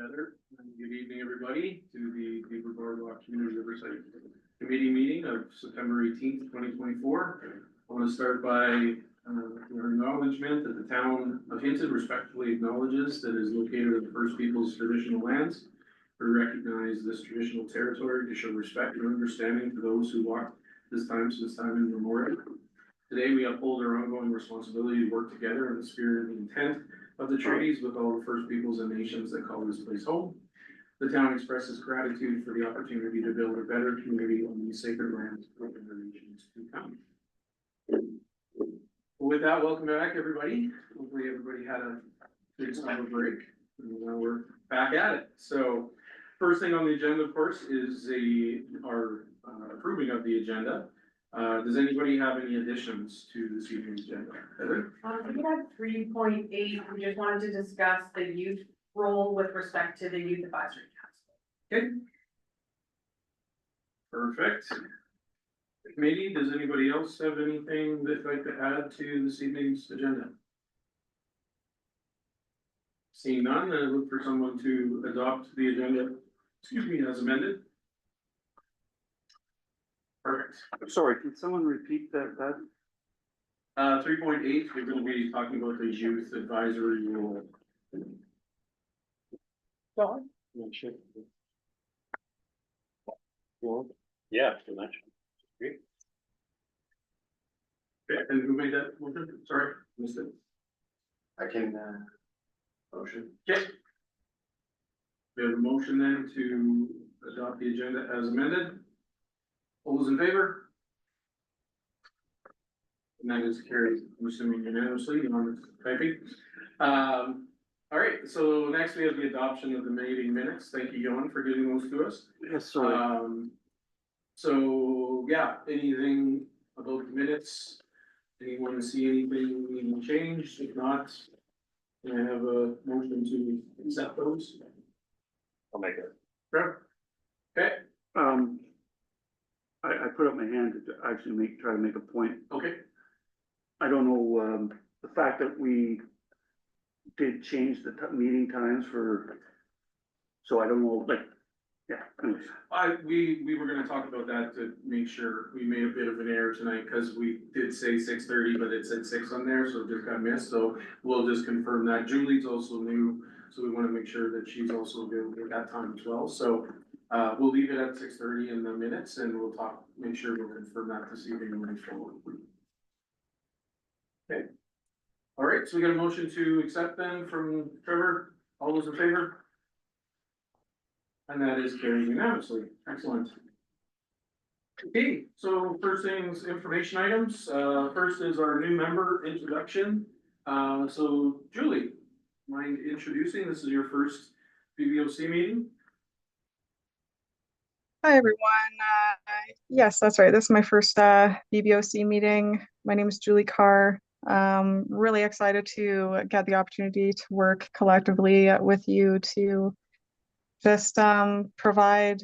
Heather, and good evening, everybody, to the Beaver Boardwalk Community Oversight Committee meeting of September 18th, 2024. I want to start by our acknowledgement that the town of Hinton respectfully acknowledges that it is located on the First Peoples traditional lands. We recognize this traditional territory to show respect and understanding for those who walked this time since time immemorial. Today, we uphold our ongoing responsibility to work together in the spirit and intent of the treaties with all the First Peoples and nations that call this place home. The town expresses gratitude for the opportunity to build a better community on these sacred lands for generations to come. With that, welcome back, everybody. Hopefully everybody had a good summer break, and now we're back at it. So first thing on the agenda, of course, is our approving of the agenda. Does anybody have any additions to this evening's agenda? Heather? We had 3.8, we just wanted to discuss the youth role with respect to the Youth Advisory Council. Okay. Perfect. Committee, does anybody else have anything they'd like to add to this evening's agenda? Seeing none, I look for someone to adopt the agenda, as amended. Perfect. Sorry, can someone repeat that? 3.8, we're gonna be talking about the youth advisory role. John? Yeah, pretty much. Okay, and who made that motion? Sorry, missed it. I can, motion. Okay. We have a motion then to adopt the agenda as amended. All those in favor? And that is carried, I'm assuming unanimously, on typing. All right, so next we have the adoption of the meeting minutes. Thank you, Johan, for getting those to us. Yes, sorry. So yeah, anything about the minutes? Anyone see anything needing changed? If not, can I have a motion to accept those? I'll make it. Sure. Okay, I put up my hand to actually try to make a point. okay, I don't know, the fact that we did change the meeting times so I don't know, like, yeah, anyways. we were gonna talk about that to make sure. We made a bit of an error tonight because we did say 6:30, but it said 6 on there, so it just got missed, so we'll just confirm that. Julie's also new, so we wanna make sure that she's also available at that time as well, so we'll leave it at 6:30 in the minutes, and we'll make sure we'll confirm that this evening moving forward. Okay. All right, so we got a motion to accept then from Trevor. All those in favor? And that is carried unanimously. Excellent. Okay, so first things, information items. First is our new member introduction. So Julie, mind introducing? This is your first BBOC meeting. Hi, everyone. Yes, that's right. This is my first BBOC meeting. My name is Julie Carr. Really excited to get the opportunity to work collectively with you to just provide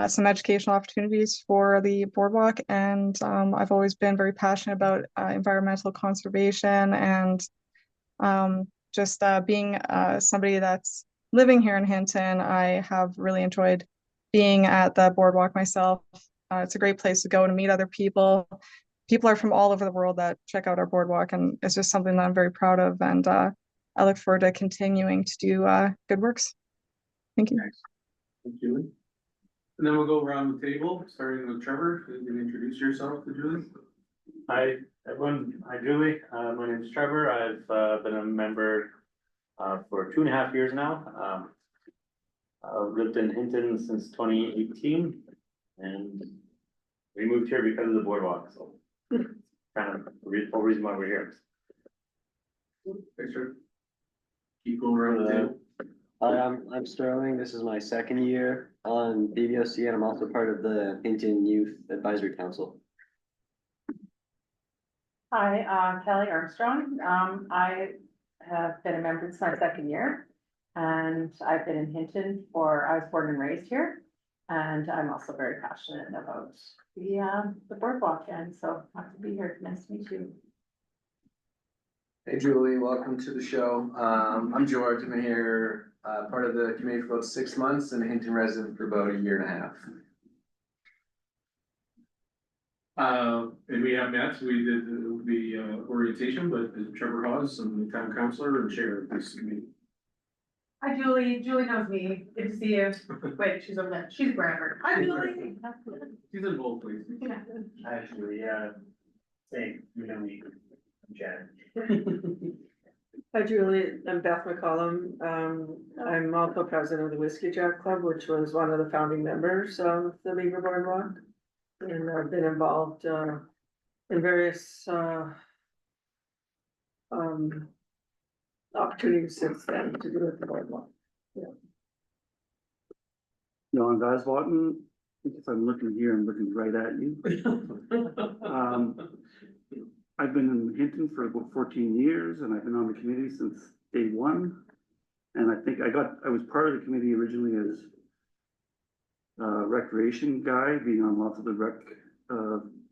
some educational opportunities for the boardwalk. And I've always been very passionate about environmental conservation and just being somebody that's living here in Hinton. I have really enjoyed being at the boardwalk myself. It's a great place to go to meet other people. People are from all over the world that check out our boardwalk, and it's just something that I'm very proud of, and I look forward to continuing to do good works. Thank you. Thank you. And then we'll go around the table, starting with Trevor. You can introduce yourself to Julie. Hi, everyone. Hi, Julie. My name is Trevor. I've been a member for 2.5 years now. I've lived in Hinton since 2018, and we moved here because of the boardwalk. So, kind of the whole reason why we're here. Thanks, Trevor. Keep going around the table. Hi, I'm Sterling. This is my second year on BBOC, and I'm also part of the Hinton Youth Advisory Council. Hi, Kelly Armstrong. I have been a member since my second year, and I've been in Hinton I was born and raised here, and I'm also very passionate about the boardwalk, and so happy to be here. Nice to meet you. Hey Julie, welcome to the show. I'm George. I've been here part of the committee for about 6 months and a Hinton resident for about a year and a half. And we have met, so we did the orientation, but Trevor Hawes, I'm the town councillor and chair of this committee. Hi, Julie. Julie knows me. Good to see you. Wait, she's over there. She's wherever. Hi, Julie. She's in both places. Yeah. Actually, same, you know me, I'm Chad. Hi Julie, I'm Beth McCollum. I'm also president of the Whiskey Jack Club, which was one of the founding members of the Beaver Boardwalk. And I've been involved in various opportunities since then to do with the boardwalk. John Gosbotten, if I'm looking here, I'm looking right at you. I've been in Hinton for about 14 years and I've been on the committee since day one. And I think I was part of the committee originally as recreation guy, being on lots of the rec,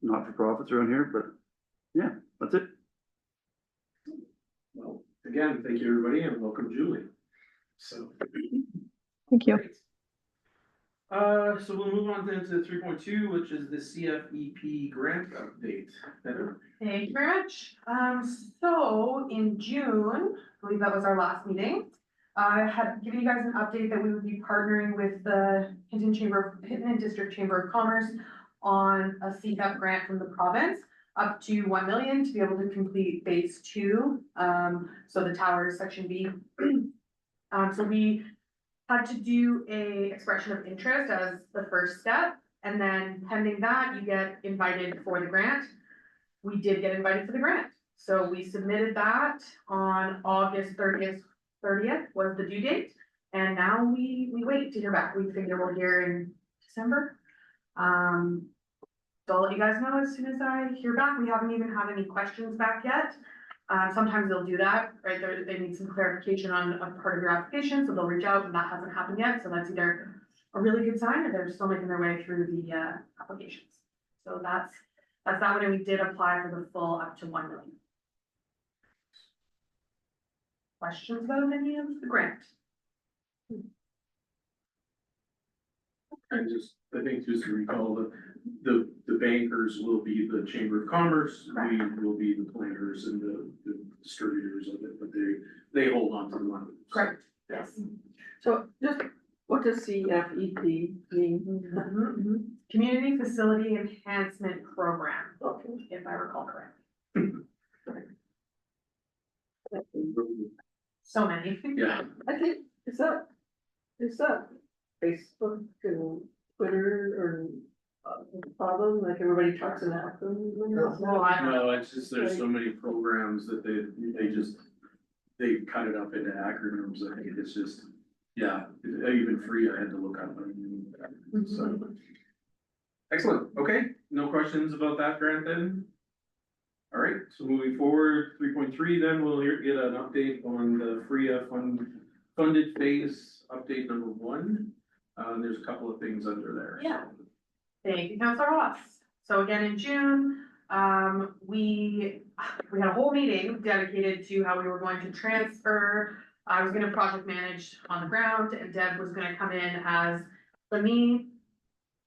not-for-profits around here, but yeah, that's it. Well, again, thank you, everybody, and welcome, Julie. So. Thank you. Great. So we'll move on then to 3.2, which is the CFEP grant update. Heather? Thank you very much. So in June, I believe that was our last meeting. I had given you guys an update that we would be partnering with the Hinton District Chamber of Commerce on a CFEP grant from the province up to 1 million to be able to complete phase 2. So the tower section B. So we had to do a expression of interest as the first step, and then pending that, you get invited for the grant. We did get invited for the grant, so we submitted that on August 30th was the due date, and now we wait to hear back. We figure we'll hear in December. So I'll let you guys know as soon as I hear back. We haven't even had any questions back yet. Sometimes they'll do that, right? They need some clarification on a part of your application, so they'll reach out, and that hasn't happened yet. So that's either a really good sign or they're still making their way through the applications. So that's that one, and we did apply for the full up to 1 million. Questions about any of the grant? I think just to recall, the bankers will be the Chamber of Commerce, we will be the planners and the distributors of it, but they hold on to the money. Correct. Yes. So just, what does CFEP mean? Community Facility Enhancement Program, Okay. if I recall correctly. So many. Yeah, I think, is that Facebook and Twitter or problem, like everybody talks in acronyms? No, I don't know. no, it's just, there's so many programs that they cut it up into acronyms, I think it's just, yeah, even free, I had to look up. So. Excellent, okay, no questions about that grant then? All right, so moving forward, 3.3, then we'll get an update on the FRIA funded phase update number 1. There's a couple of things under there. Yeah. Thank you, Councilor Ross. So again, in June, we had a whole meeting dedicated to how we were going to transfer. I was gonna project manage on the ground, and Deb was gonna come in as the me.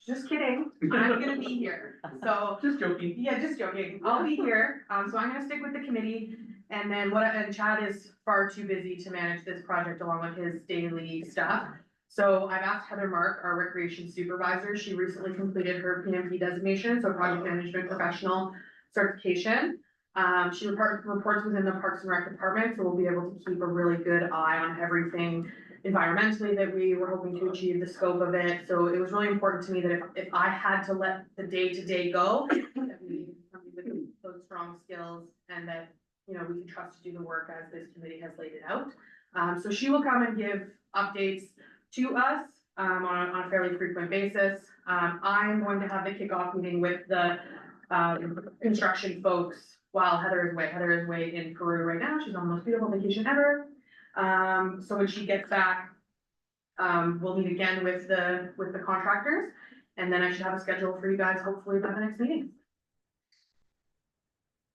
Just kidding, I'm gonna be here, so. Just joking. Yeah, just joking. I'll be here. So I'm gonna stick with the committee. And then and Chad is far too busy to manage this project along with his daily stuff. So I've asked Heather Mark, our recreation supervisor. She recently completed her PMP designation, so project management professional certification. She reports within the Parks and Rec department, so we'll be able to keep a really good eye on everything environmentally that we were hoping to achieve, the scope of it. So it was really important to me that if I had to let the day-to-day go, that we needed somebody with those strong skills and that, you know, we can trust to do the work as this committee has laid it out. So she will come and give updates to us on a fairly frequent basis. I'm going to have the kickoff meeting with the construction folks while Heather is away. Heather is away in Peru right now. She's on the most beautiful vacation ever. So when she gets back, we'll meet again with the contractors, and then I should have a schedule for you guys hopefully by the next meeting.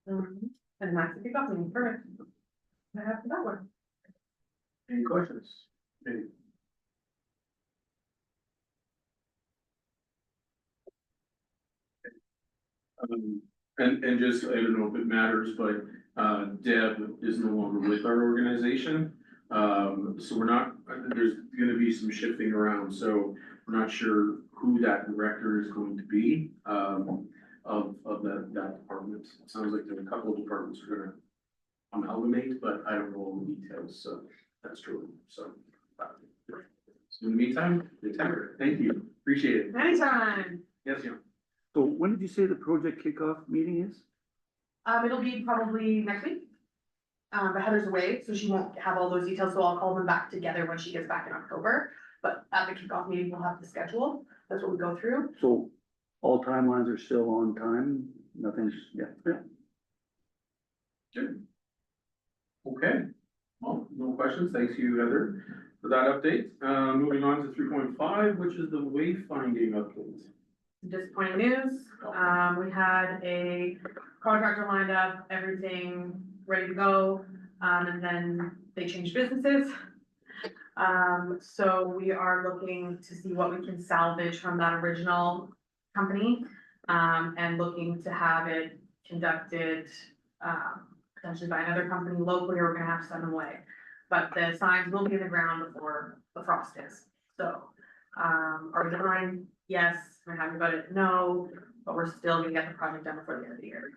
And that's the kickoff meeting. Perfect. I have that one. Any questions? Okay. And just, I don't know if it matters, but, Deb is no longer with our organization. So we're not, there's gonna be some shifting around, so we're not sure who that director is going to be, of that department. It sounds like there are a couple of departments are gonna amalgamate, but I don't know all the details, so that's true, so. So in the meantime, thank you, appreciate it. Anytime. Yes, yeah. So when did you say the project kickoff meeting is? It'll be probably next week. But Heather's away, so she won't have all those details, so I'll call them back together when she gets back in October. But at the kickoff meeting, we'll have the schedule, that's what we go through. So all timelines are still on time, nothing's, yeah. Good. Okay, well, no questions, thanks you, Heather, for that update. Moving on to 3.5, which is the wayfinding update. Disappointing news, we had a contractor lined up, everything ready to go, and then they changed businesses. So we are looking to see what we can salvage from that original company, and looking to have it conducted, potentially by another company locally, or we're gonna have to send them away. But the signs will be in the ground before the frost is, so, are we behind? Yes. We're happy about it? No, but we're still gonna get the project done before the end of the year.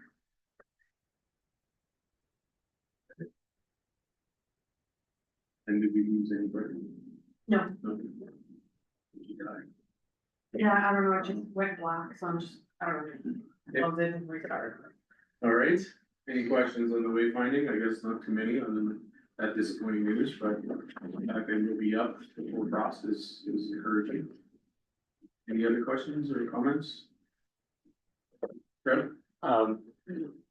And did we lose anybody? No. No. Yeah, I don't know, it just went black, so I'm just, I don't know. Yeah. Close it and restart. All right, any questions on the wayfinding? I guess not too many, other than that disappointing news, but the fact that it'll be up before frost is encouraging. Any other questions or comments? Fred?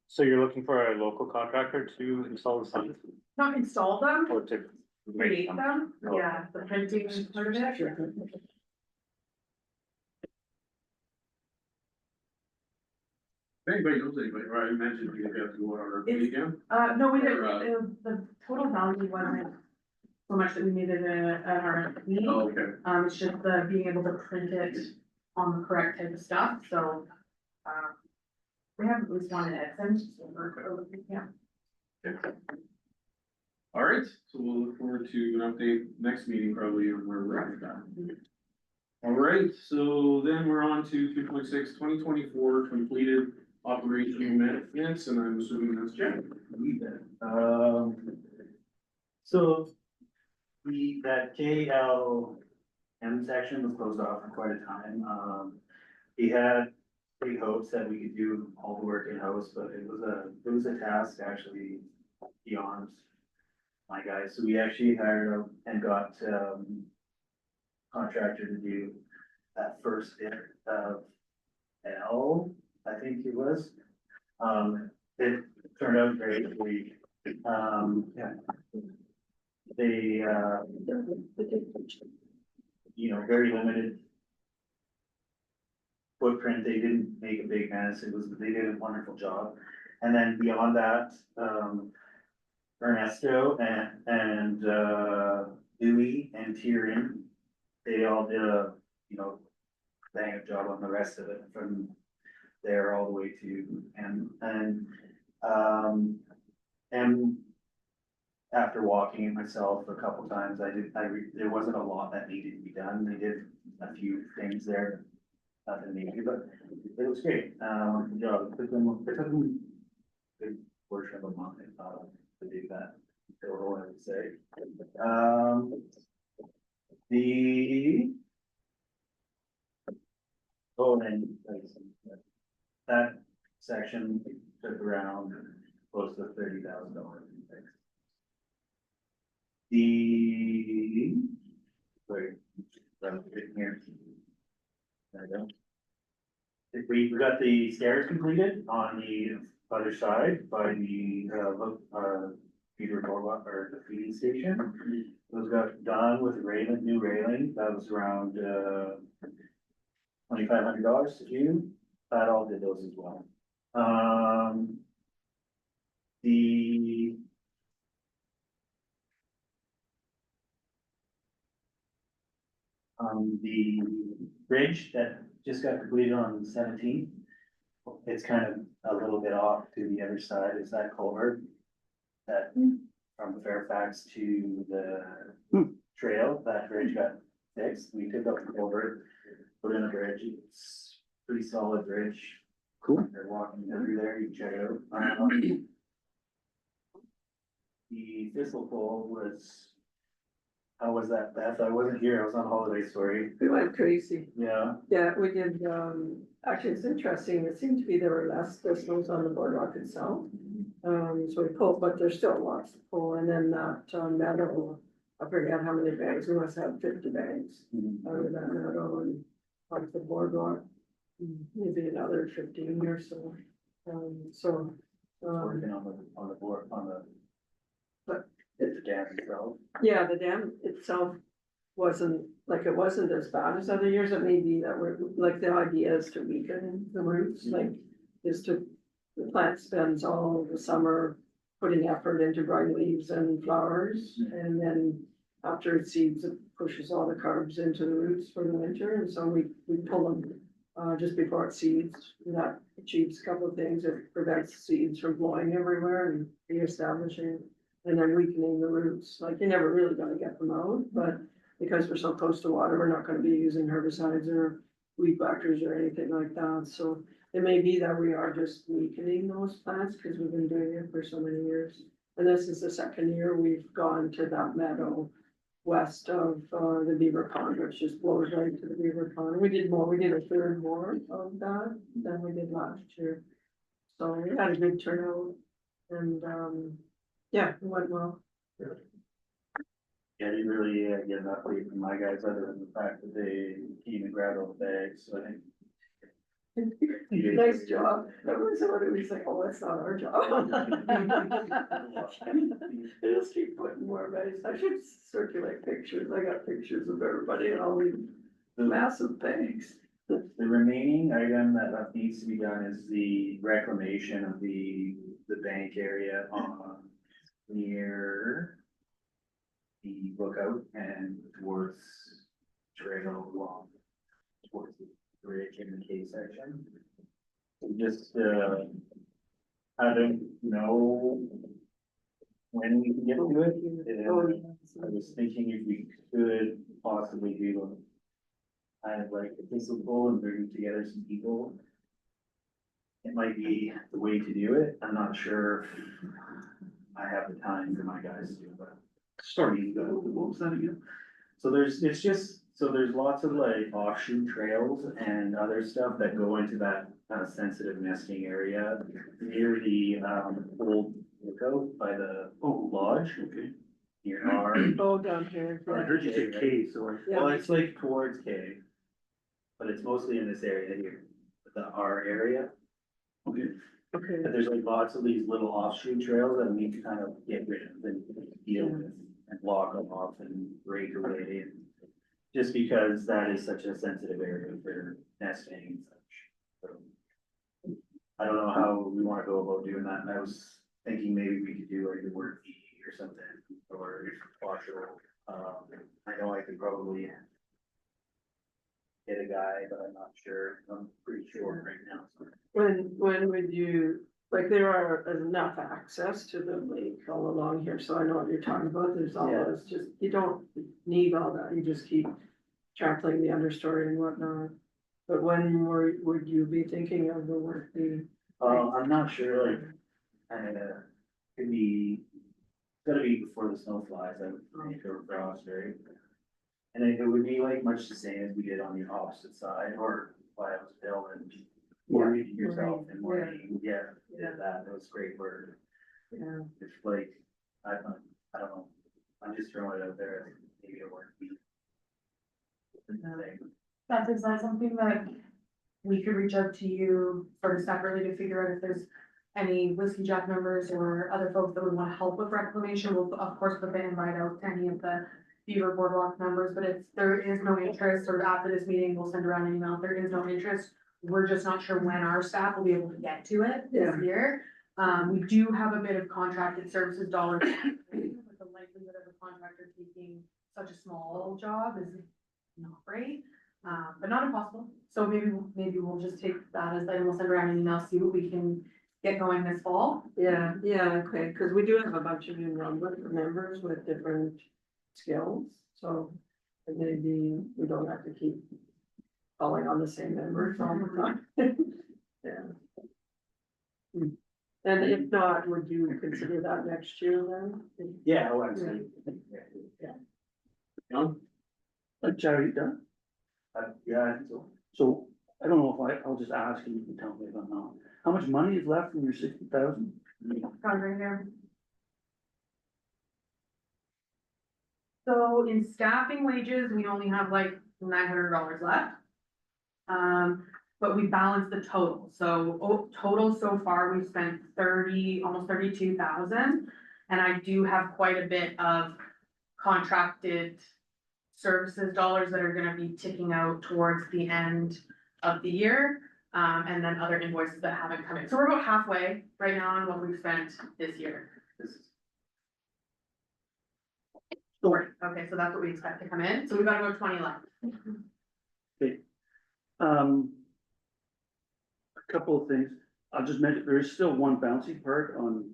So you're looking for a local contractor to install the signs Not install them, or to create them, Oh. yeah, the printing part of it. If anybody knows anybody, or I imagine you have to go on our again. No, we didn't, Or, the total value wasn't so much that we needed an RFP. Oh, okay. It's just the being able to print it on the correct type of stuff, so, we have at least one at Edson, so we're, yeah. All right, so we'll look forward to an update next meeting probably on where we're at with that. All right, so then we're on to 3.6, 2024 completed operational maintenance, and I'm assuming that's Jack. So that KLM section was closed off for quite a time. He had big hopes that we could do all the work in-house, but it was a task actually beyond my guys. So we actually hired out and got, contractor to do that first bit of L, I think it was. It turned out great. Yeah. They, very limited footprint. They didn't make a big mess. They did a wonderful job. And then beyond that, Ernesto and Dewey and Tyrion, they all did a, bang up job on the rest of it from there all the way to, and after walking it myself a couple times, there wasn't a lot that needed to be done. They did a few things there, nothing major, but it was great. Good job. It took them a good portion of a month, to do that. Total, I would say. And that section took around close to $30,000. Wait, I'm getting here. There we go. We got the stairs completed on the other side by the, Beaver Boardwalk or the feeding station. Those got done with new railing, that was around, $2,500 to do, that all did those as well. The The bridge that just got completed on 17th, it's kind of a little bit off to the other side, is that culvert. That from Fairfax to the trail, that bridge got fixed, we took up the culvert, put in a bridge, it's pretty solid bridge. Cool. They're walking through there, you can check it out. The thistle pole was, how was that, Beth? I wasn't here, I was on holiday, sorry. We went crazy. Yeah, Yeah, we did, actually, it's interesting, it seemed to be there were less thistles on the boardwalk itself. So we pulled, but there's still lots to pull, and then that, meadow, I forget how many bags, we must have 50 bags out of that meadow and off the boardwalk. Maybe another 15 or so, working on the board, on the. But it's the dam itself. yeah, the dam itself wasn't, like, it wasn't as bad as other years, it may be that we're, like, the idea is to weaken the roots, like, is to, the plant spends all the summer putting effort into dry leaves and flowers, and then after it seeds, it pushes all the carbs into the roots for the winter, and so we pull them just before it seeds, and that achieves a couple of things, it prevents seeds from blowing everywhere and reestablishing, and then weakening the roots, like, you're never really gonna get them out, but because we're so close to water, we're not gonna be using herbicides or weed whackers or anything like that, so it may be that we are just weakening those plants, because we've been doing it for so many years. And this is the second year we've gone to that meadow west of, the Beaver Pond, which just blows right to the Beaver Pond. We did a third more of that than we did last year. So we had a good turnout, and, yeah, it went well. Yeah, I didn't really get an update from my guys, other than the fact that they came and grabbed all the bags, so I think. Nice job. Everyone's like, oh, that's not our job. They just keep putting more bags. I should circulate pictures. I got pictures of everybody and all these massive bags. The remaining item that needs to be done is the reclamation of the bank area on near the lookout and towards trail along towards the bridge in the K section. Just, I don't know when we can get to it. And I was thinking if we could possibly do kind of like a thistle pull and bring together some people. It might be the way to do it. I'm not sure if I have the time for my guys to do it, but. Sorry, what was that again? So there's lots of like offshoot trails and other stuff that go into that sensitive nesting area near the old lookout by the lodge. Okay. Near our, Oh, down here. I heard you say K, so I. Yeah. well, it's like towards K. But it's mostly in this area here, the R area. Okay. Okay. But there's like lots of these little offshoot trails that we need to kind of get rid of and deal with and block them off and break away. And just because that is such a sensitive area for nesting and such. So I don't know how we want to go about doing that. And I was thinking maybe we could do like the word E or something, or partial. I know I could probably get a guy, but I'm not sure. I'm pretty short right now. So. When would you, like, there are enough access to the lake all along here, so I know what you're talking about, there's all Yeah. those, just, you don't need all that, you just keep trampling the understory and whatnot. But when would you be thinking of the work being? I'm not sure, like, could be, it's gotta be before the snow flies, I would think, or frost, right? And it would be like much the same as we did on the opposite side, or why I was Bill and morning yourself and morning, yeah, did that, that was great work. Yeah. It's like, I don't know, I'm just throwing it out there, maybe it worked. Beth, is that something that we could reach out to you sort of separately to figure out if there's any Whiskey Jack members or other folks that would want to help with reclamation? We'll of course put the invite out to any of the Beaver Boardwalk members, but if there is no interest, or after this meeting, we'll send around an email, if there is no interest, we're just not sure when our staff will be able to get to it this year. We do have a bit of contracted services dollars, with the likelihood of a contractor taking such a small job is not great, but not impossible. So maybe we'll just take that as, we'll send around an email, see what we can get going this fall. Yeah, okay, cause we do have a bunch of new members with different skills, so maybe we don't have to keep calling on the same members all the time. Yeah. And if not, would you consider that next year then? Yeah, oh, absolutely. Jerry, done? Yeah, I think so. So I don't know if I'll just ask and you can tell me if I'm not. How much money is left from your 60,000? Got it right here. So in staffing wages, we only have like $900 left. But we balanced the total, so total so far, we've spent almost 32,000. And I do have quite a bit of contracted services dollars that are gonna be ticking out towards the end of the year. And then other invoices that haven't come in, so we're about halfway right now on what we've spent this year. Okay, so that's what we expect to come in, so we've got about 20 left. Okay. A couple of things. I'll just mention, there is still one bouncy part on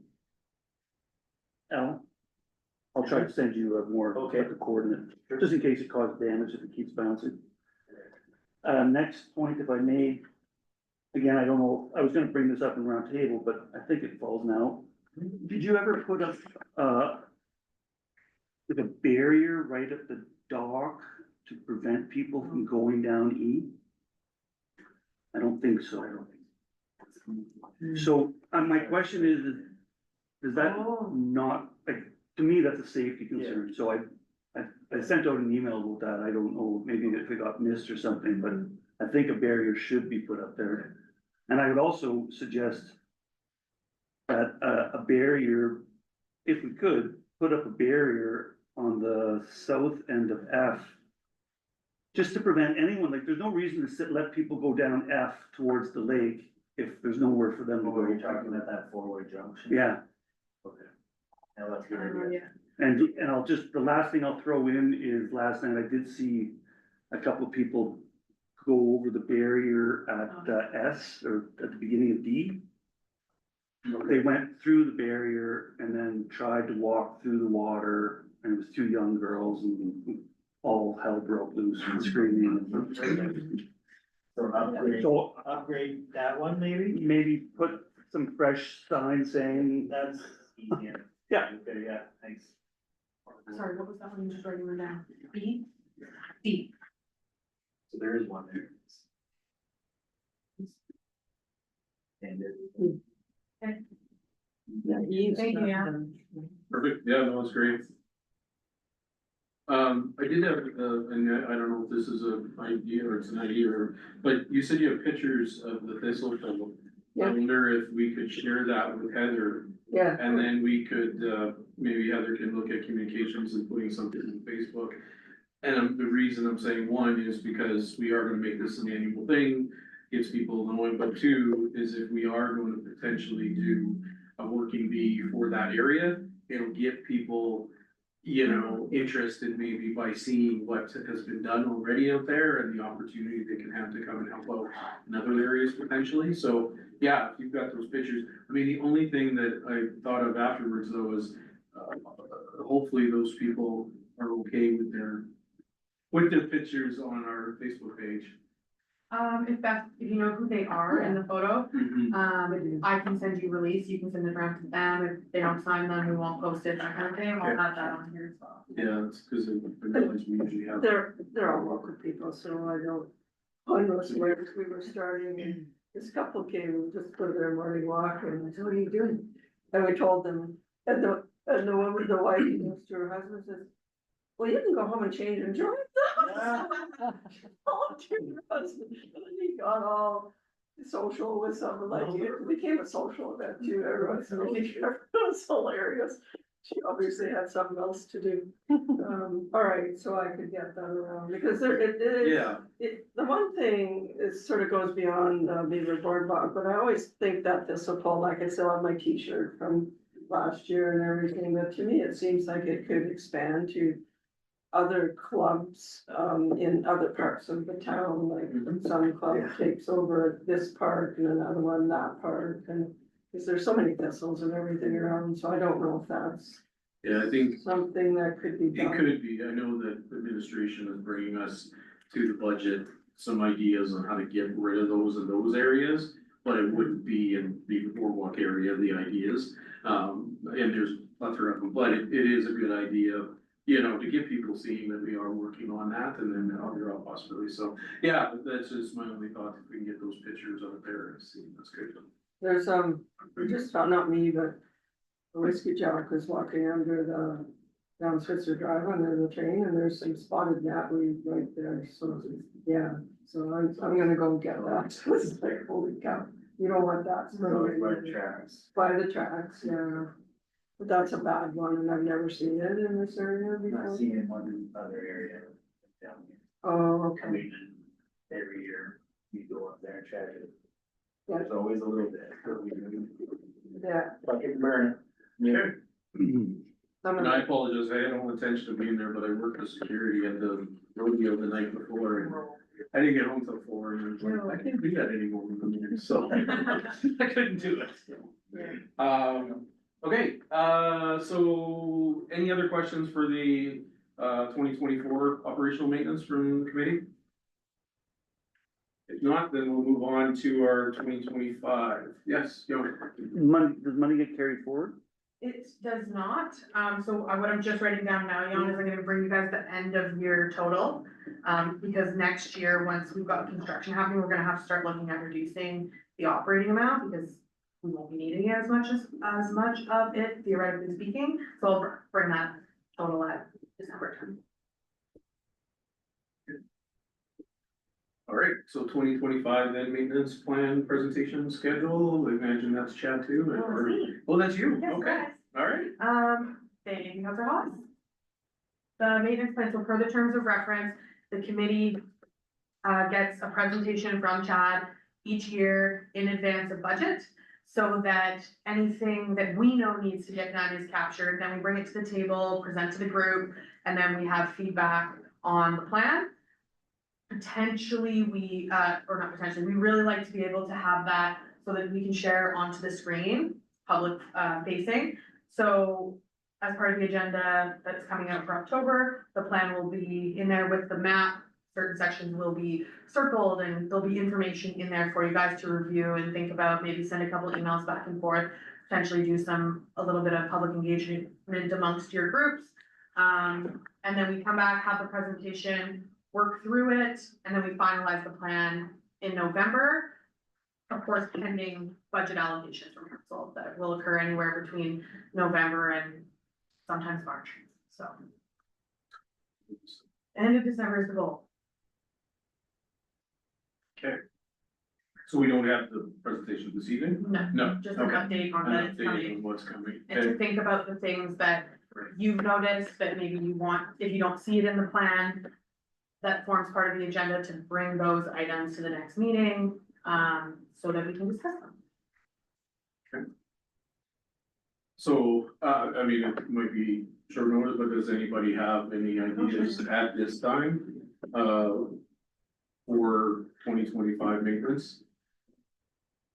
L. I'll try to send you a more, Okay. the coordinate, just in case it causes damage if it keeps bouncing. Next point, if I may, again, I don't know, I was gonna bring this up in round table, but I think it falls now. Did you ever put up, like a barrier right at the dock to prevent people from going down E? I don't think so. So, my question is that Oh. not, like, to me, that's a safety concern, so I sent out an email about that, I don't know, maybe if it got missed or something, but I think a barrier should be put up there. And I would also suggest that, a barrier, if we could, put up a barrier on the south end of F. Just to prevent anyone, like, there's no reason to let people go down F towards the lake if there's nowhere for them to Oh, you're go. talking about that four-way junction? Yeah, Okay. Yeah, that's a good idea. Yeah. and I'll just, the last thing I'll throw in is last night I did see a couple of people go over the barrier at S or at the beginning of D. They went through the barrier and then tried to walk through the water, and it was two young girls and all hell broke loose and screaming. So So upgrade that one maybe? maybe put some fresh signs saying, That's easier. Yeah. Okay, yeah, thanks. Sorry, what was that one you just writing it down? B? D. So there is one there. And Okay. Yeah, Eve's Thank you, not yeah. done. Perfect, yeah, no, it's great. I did have, and I don't know if this is an idea or it's an idea, but you said you have pictures of the thistle tunnel. I Yeah. wonder if we could share that with Heather, Yeah. and then we could, maybe Heather can look at communications and putting something on Facebook. And the reason I'm saying one is because we are gonna make this an annual thing, gives people knowing, but two is if we are going to potentially do a working bee for that area, it'll get people, interested maybe by seeing what has been done already out there and the opportunity they can have to come and help out in other areas potentially. So, yeah, if you've got those pictures, I mean, the only thing that I thought of afterwards though is, hopefully those people are okay with their pictures on our Facebook page. If you know who they are in the photo, I can send you release, you can send it around to them, if they don't sign them, we won't post it, that kind of thing, I'll add that on here as well. Yeah, it's because I realize we usually have. They're all local people, so I don't, on those waves we were starting, and this couple came just for their morning walk, and I said, what are you doing? And we told them, and the one with the wife goes to her husband says, well, you can go home and change and join us. Oh, dear husband, and he got all social with some, like, it became a social event too, everyone's really, it was hilarious. She obviously had something else to do. All right, so I could get that around, because it is. Yeah. The one thing is sort of goes beyond Beaver Boardwalk, but I always think that this will pull, like I still have my T-shirt from last year and everything, but to me, it seems like it could expand to other clubs, in other parts of the town, like some club takes over this part and another one that part, and because there's so many thistles and everything around, so I don't know if that's Yeah, I think something that could be it done. could be, I know that administration is bringing us to the budget, some ideas on how to get rid of those in those areas. But it wouldn't be in the Boardwalk area, the ideas, and there's a plethora of them, but it is a good idea. You know, to get people seeing that we are working on that and then other possibilities, so, yeah, that's just my only thought, if we can get those pictures out there and see, that's good. There's, just not me, but a whiskey jack was walking under down Switzer Drive under the train, and there's some spotted knotweed right there, so, yeah. So I'm gonna go get that. It's like, holy cow, you don't want that. By the tracks, yeah. But that's a bad one, and I've never seen it in this area before. I've seen it in one other area down here. Oh, okay. Coming in every year, you go up there and check it. Yeah. There's always a little bit. But we do. Yeah. Like it burn it. Okay. I'm And I gonna- apologize, I had no intention of being there, but I worked as security at the rodeo the night before, and I didn't get home till 4, and I was like, I can't do that anymore, so I couldn't do it. Okay, so any other questions for the 2024 operational maintenance from the committee? If not, then we'll move on to our 2025. Yes, go. Does money get carried forward? It does not, so what I'm just writing down now, Jan, is I'm gonna bring you guys the end of year total. Because next year, once we've got construction happening, we're gonna have to start looking at reducing the operating amount, because we won't be needing as much of it theoretically speaking, so I'll bring that total at December time. All right, so 2025 then maintenance plan presentation schedule, I imagine that's Chad too. Oh, that's you, Yes, okay, guys. all right. Thank you, Councilor Hawes. The maintenance plan, so per the terms of reference, the committee gets a presentation from Chad each year in advance of budget, so that anything that we know needs to get done is captured, then we bring it to the table, present to the group, and then we have feedback on the plan. Potentially, or not potentially, we really like to be able to have that so that we can share onto the screen, public facing. So as part of the agenda that's coming out for October, the plan will be in there with the map. Certain sections will be circled and there'll be information in there for you guys to review and think about, maybe send a couple emails back and forth, potentially do a little bit of public engagement amongst your groups. And then we come back, have the presentation, work through it, and then we finalize the plan in November. Of course, pending budget allocations from council that will occur anywhere between November and sometimes March, so. End of December is the goal. Okay. So we don't have the presentation this evening? No, Just an okay. update on An that it's update coming. on what's coming. And to think about the things that you've noticed that maybe you want, if you don't see it in the plan, that forms part of the agenda to bring those items to the next meeting, so that we can discuss them. So, I mean, it might be short notice, but does anybody have any ideas at this time, for 2025 maintenance?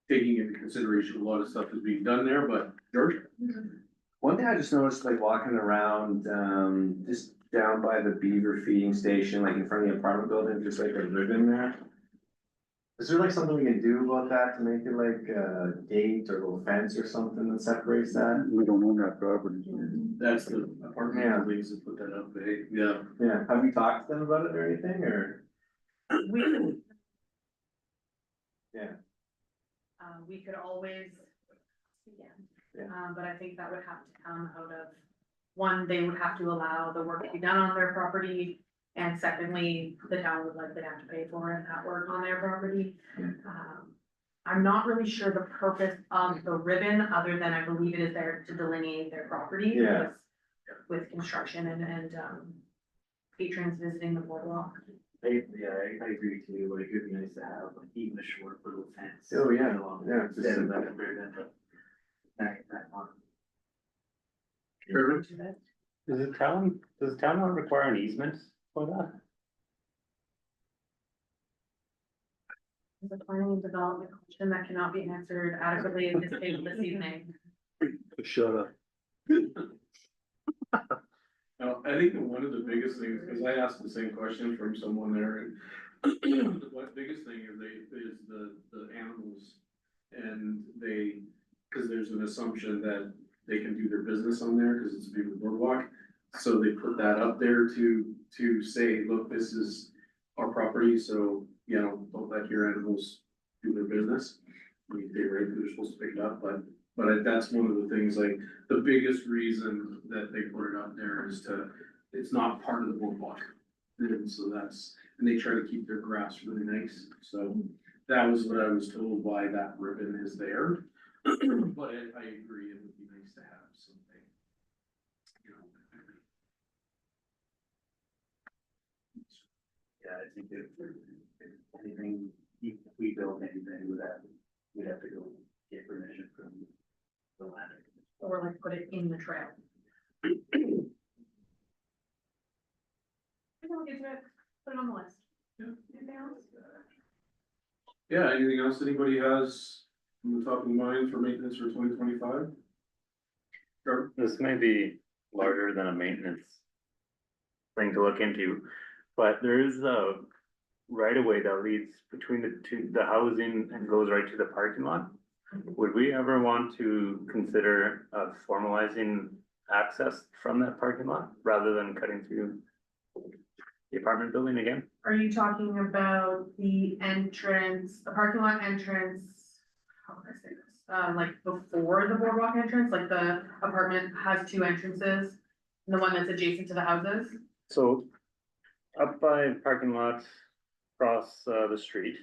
Taking into consideration a lot of stuff is being done there, but George? One thing I just noticed, like walking around, just down by the Beaver feeding station, like in front of the apartment building, just like a ribbon there. Is there like something we can do about that to make it like a gate or a little fence or something that separates that? We don't own that property. That's the apartment Yeah. buildings that put that up, eh? Yeah. Yeah, have we talked to them about it or anything, or? We could always, Yeah. but I think that would have to come out of, one, they would have to allow the work to be done on their property. And secondly, the town would likely have to pay for it, that work on their property. I'm not really sure the purpose of the ribbon, other than I believe it is there to delineate their property. Yeah. With construction and patrons visiting the boardwalk. I agree too, like it'd be nice to have like even a short little fence. Oh, yeah, along yeah, Instead just- of that ribbon, but that on. Sure. does the town not require an easement for that? It's a planning and development question that cannot be answered adequately in this table this evening. Shut up. Now, I think that one of the biggest things, because I asked the same question from someone there, and the biggest thing is the animals. And because there's an assumption that they can do their business on there, because it's a Beaver Boardwalk. So they put that up there to say, look, this is our property, so, you know, don't let your animals do their business. I mean, they're supposed to pick it up, but that's one of the things, like, the biggest reason that they put it up there is it's not part of the boardwalk. And so and they try to keep their grass really nice, so that was what I was told why that ribbon is there. But I agree, it would be nice to have something. You know. Yeah, I think if anything, if we build anything with that, we'd have to go get permission from the land. Or like put it in the trail. I can look into it, put it on the list. Anything else? Yeah, anything else anybody has on the top of mind for maintenance for 2025? Trevor? This may be larger than a maintenance thing to look into, but there is a right of way that leads between the housing and goes right to the parking lot. Would we ever want to consider formalizing access from that parking lot rather than cutting through the apartment building again? Are you talking about the entrance, the parking lot entrance? How would I say this? Like before the boardwalk entrance, like the apartment has two entrances, and the one that's adjacent to the houses? So up by parking lot, across the street,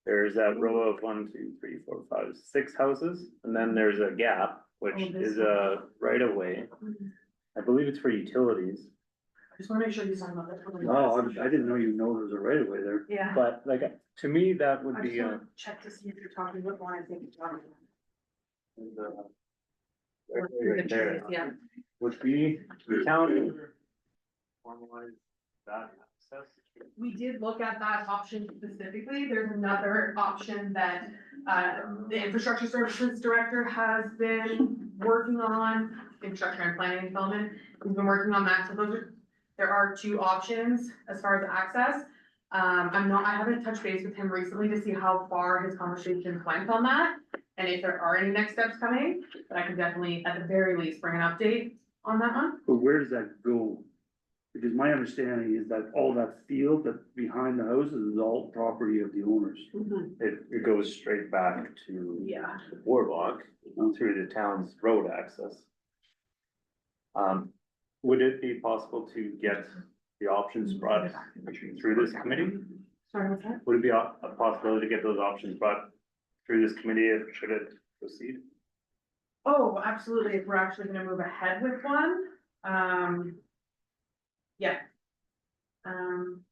there's that row of 1, 2, 3, 4, 5, 6 houses, and then there's a gap, which Oh, this is a right of way. I believe it's for utilities, I just wanna make sure you're talking about that. Oh, I didn't know you know there was a right of way there. Yeah. but like, to me, that would I be just wanna check to see if you're talking about one I think you're talking about. Or through the right there. trees, yeah. Would be the town formalize that access? We did look at that option specifically. There's another option that the infrastructure services director has been working on, infrastructure and planning and development. We've been working on that, so there are two options as far as access. I haven't touched base with him recently to see how far his conversations went on that. And if there are any next steps coming, but I can definitely, at the very least, bring an update on that one. But where does that go? Because my understanding is that all that field that's behind the houses is all property of the owners. It goes straight back to Yeah. the boardwalk through the town's road access. Would it be possible to get the options brought through this committee? Sorry, what's that? Would it be a possibility to get those options brought through this committee if should it proceed? Oh, absolutely. If we're actually gonna move ahead with one, yeah. Options.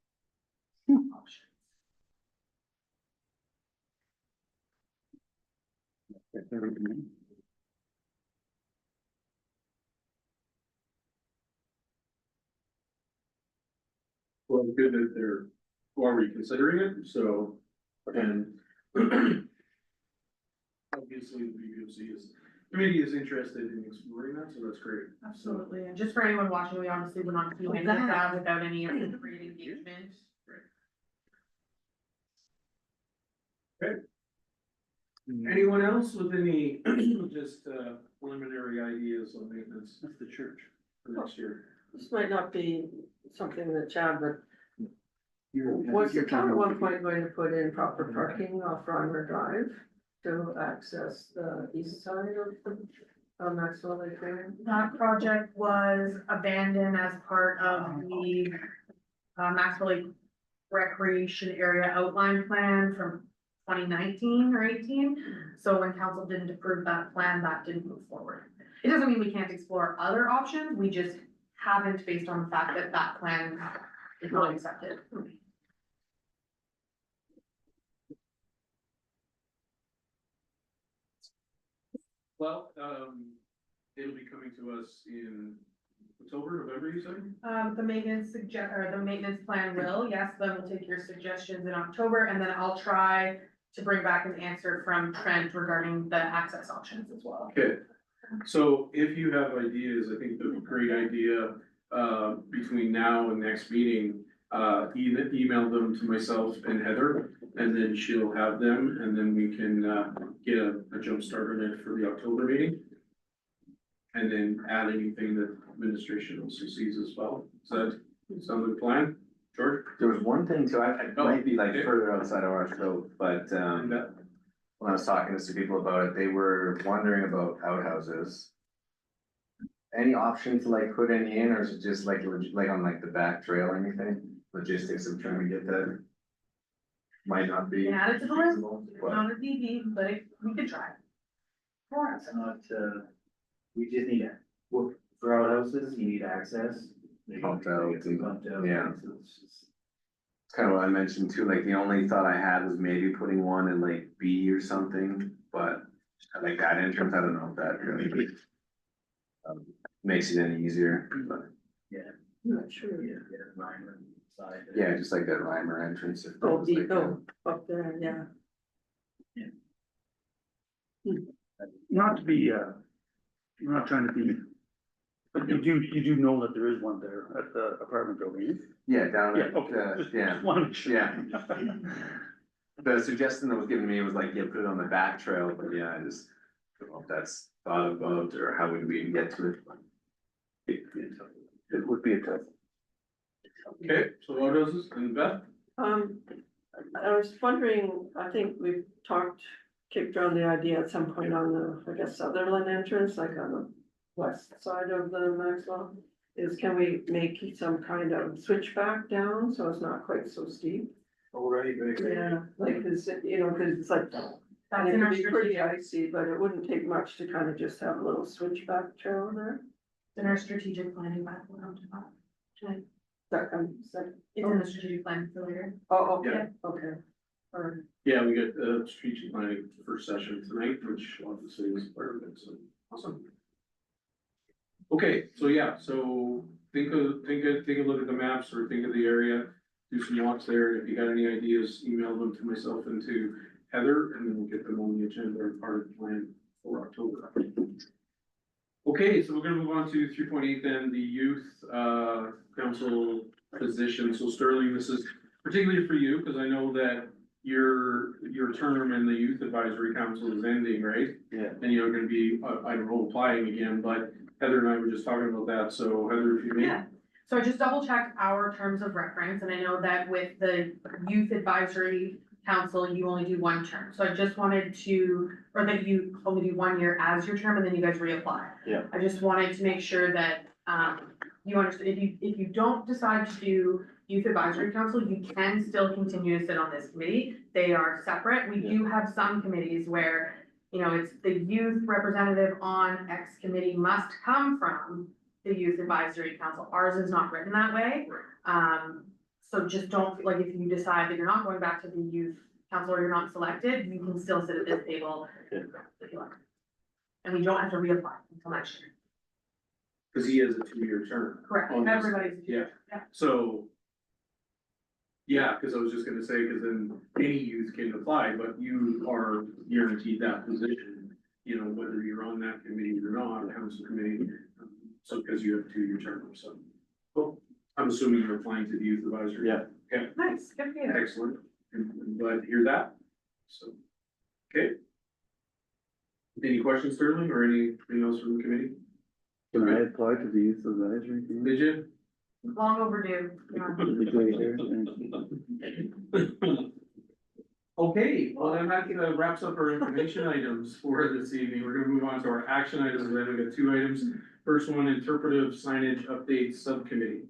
Well, it's good that they're already considering it, so, and obviously the committee is interested in exploring that, so that's great. Absolutely. And just for anyone watching, we obviously would not do any of that without any appropriate engagement. Anyone else with any just preliminary ideas on maintenance That's the church. for next year? This might not be something that Chad, but You're- was the you're town at talking- one point going to put in proper parking off Reimer Drive to access the east side of the Maxwell Lake area? That project was abandoned as part of the Maxwell Lake Recreation Area Outline Plan from 2019 or 18. So when council didn't approve that plan, that didn't move forward. It doesn't mean we can't explore other options, we just haven't based on the fact that that plan is not accepted. Well, it'll be coming to us in October, November, you said? The maintenance plan will, yes, then we'll take your suggestions in October, and then I'll try to bring back an answer from Trent regarding the access options as well. Okay, so if you have ideas, I think the great idea, between now and next meeting, email them to myself and Heather, and then she'll have them, and then we can, get a jump start on it for the October meeting. And then add anything that administration also sees as well. Does that sound like a plan, George? There was one thing too, I Oh, might be like okay. further outside of our scope, but, And that, when I was talking to some people about it, they were wondering about outhouses. Any option to like put any in, or is it just like, like on like the back trail or anything? Logistics of trying to get that. Might not be. Add it to the list, feasible, but- not a DD, but we could try. It's not, we just need, well, for our houses, you need access. Pumped out and- Pumped out, yeah. so it's just- It's kind of what I mentioned too, like the only thought I had was maybe putting one in like B or something, but like that entrance, I don't know if that really. Makes it any easier, but Not sure. Yeah, Ryan side. yeah, just like that Reimer entrance. If there Oh, was like a- up there, yeah. Not to be, I'm not trying to be, but you do know that there is one there at the apartment building. Yeah, down Yeah, at, okay. yeah, Just wanted to make sure. yeah. The suggestion that was given me was like, yeah, put it on the back trail, but yeah, I just don't know if that's thought about or how would we even get to it. It would be a tough. okay, so outhouses and Beth? I was wondering, I think we've kicked around the idea at some point on the, I guess, Sutherland entrance, like on the west side of the Maxwell. Can we make some kind of switchback down, so it's not quite so steep? Oh, right, Yeah, like, cause, you know, cause it's like, That's and it in could our be pretty strategic, icy, but it wouldn't take much to kind of just have a little switchback trail there. strategic planning back. That kind of, It's in the strategic plan for later. oh, Yeah. okay, okay. Alright. Yeah, we got strategic planning first session tonight, which obviously is part of it, so awesome. Okay, so yeah, so take a look at the maps or think of the area, do some walks there. If you got any ideas, email them to myself and to Heather, and then we'll get them on the agenda or part of the plan for October. Okay, so we're gonna move on to 3.8 then, the youth council position. So Sterling, this is particularly for you, because I know that your term in the youth advisory council is ending, right? Yeah. And you're gonna be, I don't know, applying again, but Heather and I were just talking about that, so Heather, if you may. Yeah, so I just double checked our terms of reference, and I know that with the youth advisory council, you only do one term. So I just wanted to, or that you only do 1 year as your term, and then you guys reapply. Yeah. I just wanted to make sure that, you understand, if you don't decide to do youth advisory council, you can still continue to sit on this committee. They are separate. We do have some committees where, you know, it's the youth representative on X committee must come from the youth advisory council. Ours is not written that way. So just don't, like, if you decide that you're not going back to the youth council or you're not selected, you can still sit at this table if you like. And we don't have to reapply until next year. Cause he has a 2-year term. Correct, On this. everybody's. Yeah. Yeah. So. Yeah, cause I was just gonna say, cause then any youth can apply, but you are guaranteed that position, you know, whether you're on that committee or not, or council committee. So, cause you have a 2-year term, so. Well, I'm assuming you're applying to the youth advisory. Yeah. Okay, Nice, good for you. excellent. I'm glad to hear that. So, okay. Any questions, Sterling, or anything else from the committee? Can I apply to the youth advisory? Did you? Long overdue. Okay, well, then that wraps up our information items for this evening. We're gonna move on to our action items. Then we got 2 items. First one, interpretive signage update subcommittee.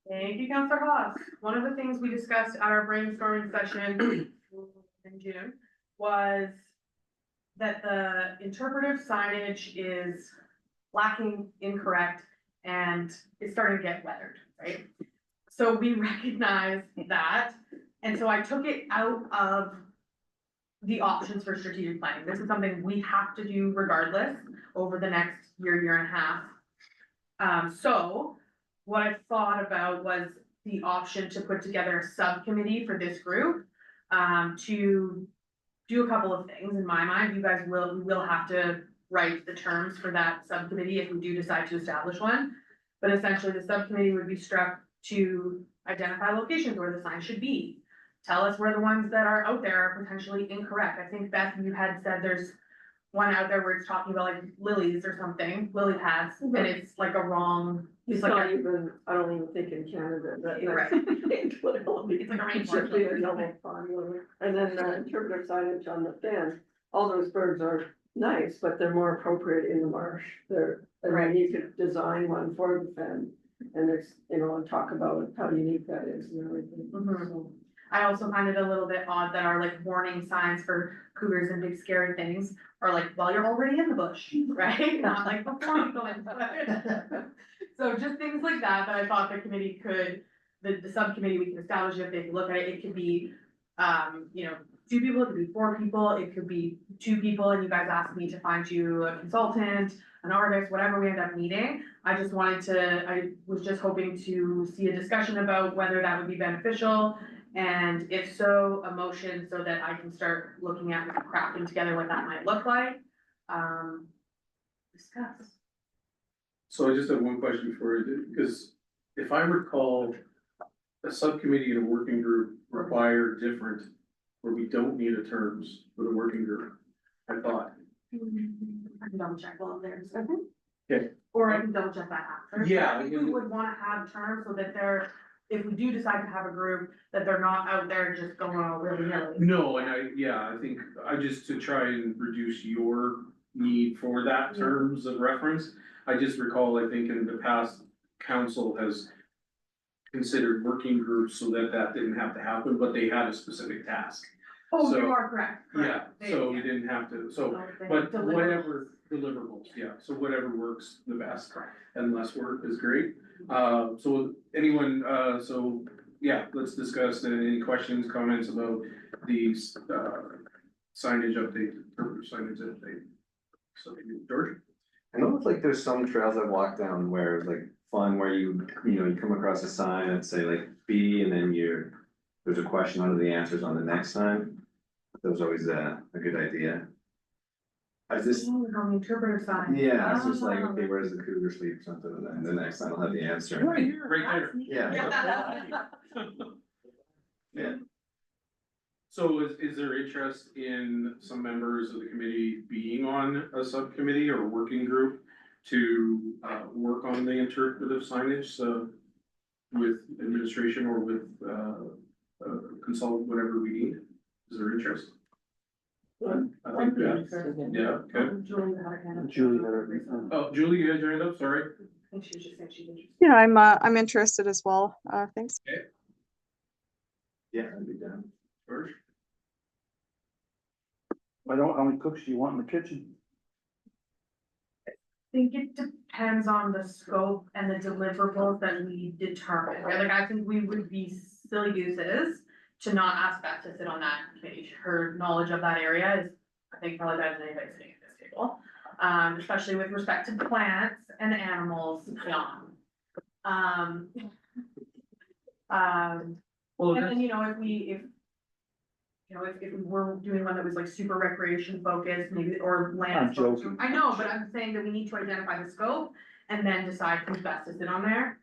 Thank you, Counselor Haas. One of the things we discussed at our brainstorming session in June was that the interpretive signage is lacking, incorrect, and it's starting to get weathered, right? So we recognize that, and so I took it out of the options for strategic planning. This is something we have to do regardless over the next year and a half. So what I thought about was the option to put together a subcommittee for this group. To do a couple of things in my mind. You guys we will have to write the terms for that subcommittee if we do decide to establish one. But essentially, the subcommittee would be struck to identify locations where the sign should be. Tell us where the ones that are out there are potentially incorrect. I think Beth, you had said there's one out there where it's talking about like lilies or something, lily pads, and it's like a wrong. It's like not a- even, I don't even think in Canada that. Right. It's like a It should be a rainforest. yellow pond lily. And then interpretive signage on the fence, all those birds are nice, but they're more appropriate in the marsh. They're, and Right. then you could design one for the fen. And there's, you know, and talk about how unique that is and everything. Mhm. So, I also find it a little bit odd that our like warning signs for cougars and big scary things are like, well, you're already in the bush, right? Not like before you go in. So just things like that I thought the committee could, the subcommittee, we can establish if they can look at it. It could be, you know, 2 people, it could be 4 people, it could be 2 people, and you guys asked me to find you a consultant, an artist, whatever we end up needing. I was just hoping to see a discussion about whether that would be beneficial. And if so, a motion so that I can start looking at crafting together what that might look like. Discuss. So I just have one question for you, because if I recall, a subcommittee and a working group require different, where we don't need a terms for the working group, I thought. I can double check while I'm there. Okay. Or I can double check that after. Yeah, I think we would wanna have terms so that they're, if we do decide to have a group, that they're not out there just going all willy-nilly. No, and I think, I just to try and reduce your need for that Yeah. terms of reference. I just recall, I think in the past, council has considered working groups so that that didn't have to happen, but they had a specific task. Oh, So- you are correct. Yeah, They- so we didn't have to, so, they but deliver. whatever deliverables, yeah, so whatever works the best, and less work is great. So anyone, so, yeah, let's discuss any questions, comments about these, signage update, or signage update. So, George? I know it's like there's some trails I've walked down where it's like fun, where you know, you come across a sign and say like B, and then there's a question under the answers on the next sign. That was always a good idea. I just, Oh, on the interpretive side. yeah, it's just like, Ah. okay, where does the cougar sleep or something, and then the next sign will have the answer. Right here, right there. Yeah. Yeah. So is there interest in some members of the committee being on a subcommittee or working group to, work on the interpretive signage, so with administration or with, consultant, whatever we need? Is there interest? I think that, yeah, okay. Julie had her hand up. Julie had her- Oh, Julie, you had your hand up, sorry. I think she was just saying she's interested. Yeah, I'm interested as well. Thanks. Yeah, I'd be down. George? how many cooks do you want in the kitchen? I think it depends on the scope and the deliverables that we determine, right? Like, I think we would be silly gooses to not ask Beth to sit on that committee. Her knowledge of that area is, I think, probably better than anybody sitting at this table. Especially with respect to plants and animals beyond. Well, And that's, then, you know, if we were doing one that was like super recreation focused, maybe, or I'm land. focused, joking. I know, but I'm saying that we need to identify the scope and then decide who's best to sit on there.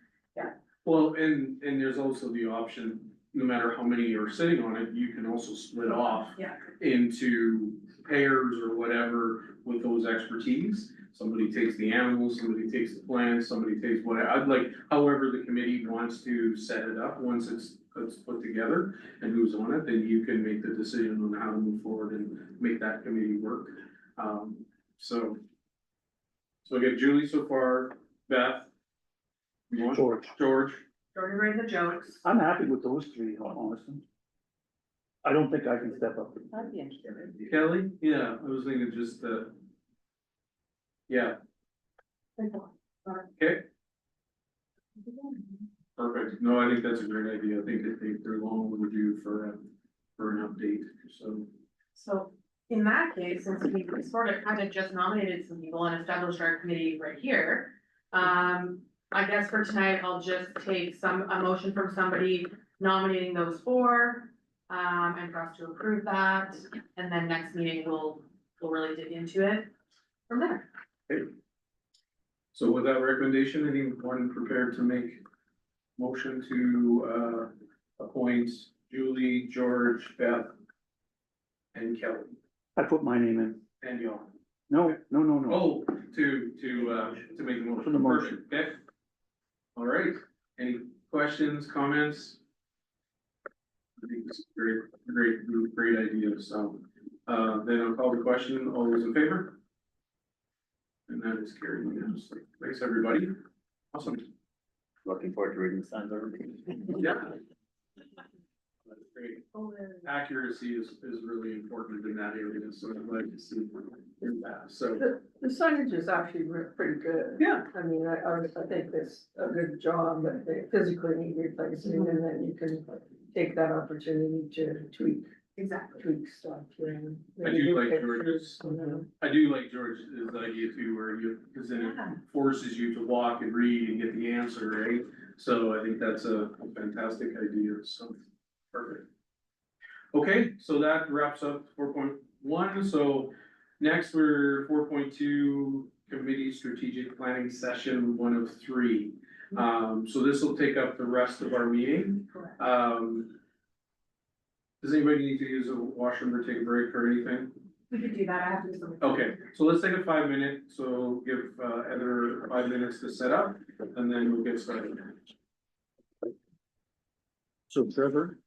well, and there's also the option, no matter how many are sitting on it, you can also split off Yeah. into pairs or whatever with those expertise. Somebody takes the animals, somebody takes the plants, somebody takes whatever, I'd like, however the committee wants to set it up, once it's put together and who's on it, then you can make the decision on how to move forward and make that committee work. So I got Julie so far, Beth. You want? George. George, Jordan raised the jokes. I'm happy with those 3, honestly. I don't think I can step up. I'd be interested. Kelly, yeah, I was thinking just, yeah, okay. Perfect. No, I think that's a great idea. I think they're long overdue for an update, so. So in that case, since we sort of kind of just nominated some people and established our committee right here, I guess for tonight, I'll just take a motion from somebody nominating those four. And for us to approve that, and then next meeting, we'll really dig into it from there. So with that recommendation, anyone prepared to make motion to, appoint Julie, George, Beth, and Kelly, I put my name in. and y'all? No, no, no, no. Oh, to make the motion. For the motion. Perfect, okay. All right, any questions, comments? I think it's great idea, so, then I'll call the question, all those in favor? And that is carried unanimously. Thanks, everybody. Awesome. Looking forward to reading the signs over. Yeah. That's great. Accuracy is really important in that area, so I'd like to see that, so. The signage is actually pretty good. Yeah. I mean, I think it's a good job, but they physically need replacing, and then you can take that opportunity to tweak stuff, yeah. I do like Pictures, George's, I do like George's idea too, where cause then it forces you to walk and read and get the answer, right? So I think that's a fantastic idea, so, perfect. Okay, so that wraps up 4.1, so next we're 4.2, committee strategic planning session 1 of 3. So this will take up the rest of our meeting. Does anybody need to use a washroom or take a break or anything? We could do that, I have to do something. Okay, so let's take a 5-minute, so give Heather 5 minutes to set up, and then we'll get started. So Trevor,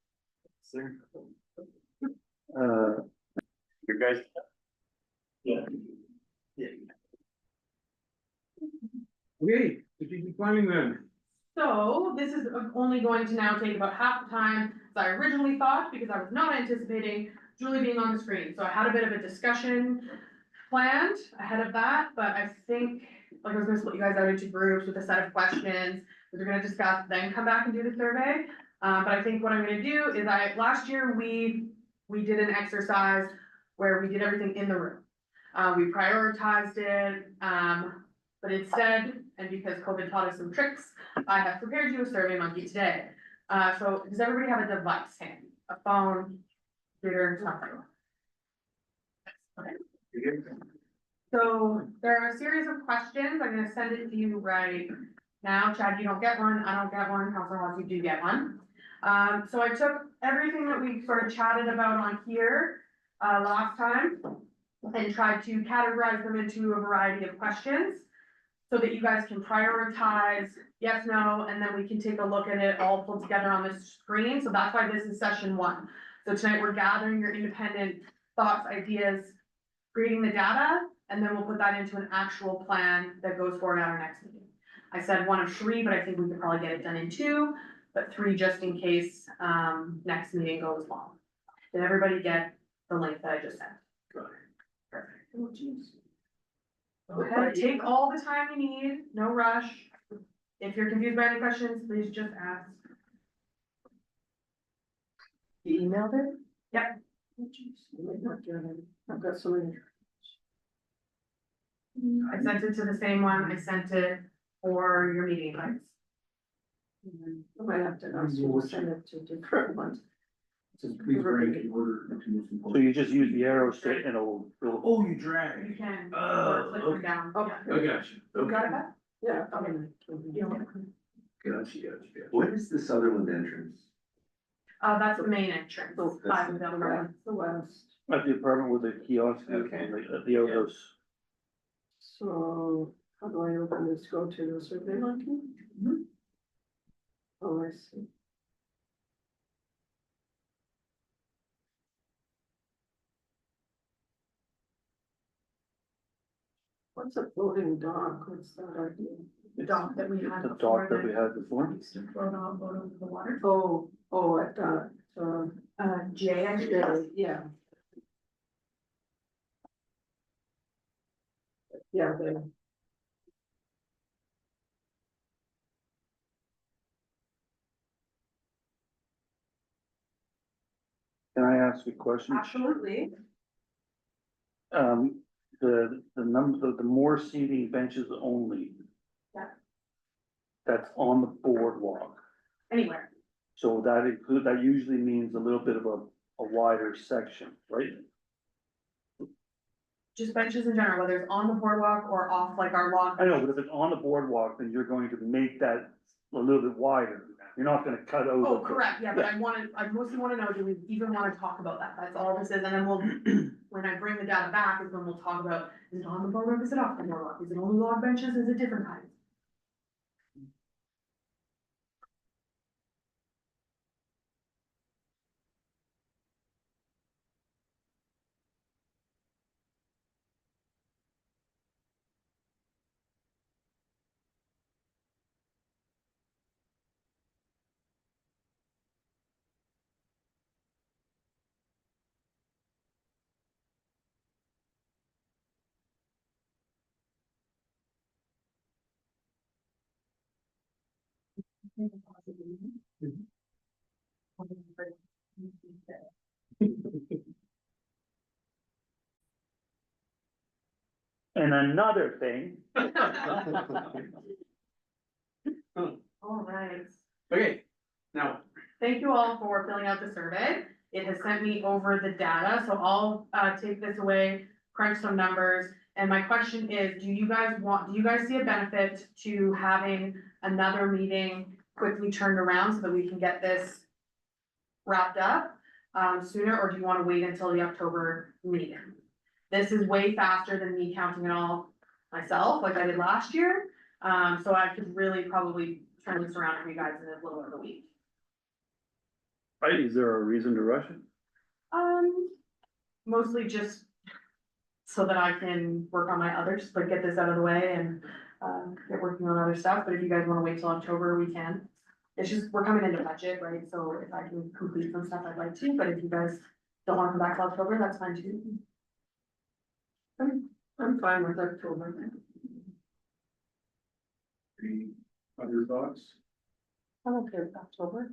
Sir. uh, You guys? Yeah. Okay, strategic planning then. So this is only going to now take about half the time as I originally thought, because I was not anticipating Julie being on the screen. So I had a bit of a discussion planned ahead of that, but I think, like, I was gonna split you guys out into groups with a set of questions that we're gonna discuss, then come back and do the survey. But I think what I'm gonna do is last year we did an exercise where we did everything in the room. We prioritized it, but instead, and because COVID taught us some tricks, I have prepared you a Survey Monkey today. So does everybody have a device handy? A phone, computer, something? Okay. So there are a series of questions. I'm gonna send it to you right now. Chad, you don't get one. I don't get one. Councilor House, you do get one. So I took everything that we sort of chatted about on here last time and tried to categorize them into a variety of questions so that you guys can prioritize yes, no, and then we can take a look at it all pulled together on the screen. So that's why this is session 1. So tonight we're gathering your independent thoughts, ideas, creating the data, and then we'll put that into an actual plan that goes forward at our next meeting. I said 1 of 3, but I think we could probably get it done in 2, but 3 just in case next meeting goes long. Did everybody get the link that I just sent? Perfect. Oh, geez. Go ahead, take all the time you need, no rush. If you're confused by any questions, please just ask. You emailed it? Yep. Oh, geez, I might not get it. I've got so many. I sent it to the same one I sent it for your meeting invites. I might have to ask you to send it to different ones. Says please rank in order to most so important. you just use the arrow stick and it'll. Oh, you drag. You can, Oh, or click them okay. down. Oh, Yeah. I got you. You got Okay. that? Yeah. You don't get it. Gotcha. What is the Sutherland entrance? That's the main entrance. Oh, By the building. The west. At the apartment with the kiosk, Okay. like at the outhouse. So how do I open this? Go to the Survey Monkey? Oh, I see. What's a floating dock? What's that idea? The dock that we had The before dock that we that had before. used to float over the water. Oh, at that, Jay, I think. yeah. Yeah, Can I ask a question? Absolutely. The more seating benches only. Yeah. that's on the boardwalk. Anywhere. So that usually means a little bit of a wider section, right? Just benches in general, whether it's on the boardwalk or off like our log. I know, but if it's on the boardwalk, then you're going to make that a little bit wider. You're not gonna cut over. Oh, correct, yeah, but I mostly wanna know, do we even wanna talk about that? That's all this is, and then we'll, when I bring the data back, is when we'll talk about, is it on the boardwalk, is it off the boardwalk, is it only log benches, is it different kinds? And another thing, All right. Okay, now, Thank you all for filling out the survey. It has sent me over the data, so I'll take this away, crunch some numbers. And my question is, do you guys see a benefit to having another meeting quickly turned around so that we can get this wrapped up sooner, or do you wanna wait until the October meeting? This is way faster than me counting it all myself, like I did last year. So I could really probably turn this around for you guys in a little over a week. right, is there a reason to rush it? Mostly just so that I can work on my others, like get this out of the way and, get working on other stuff, but if you guys wanna wait till October, we can. It's just, we're coming into budget, right, so if I can complete some stuff, I'd like to, but if you guys don't wanna come back till October, that's fine too. I'm fine with October. any other thoughts? I'm okay with October.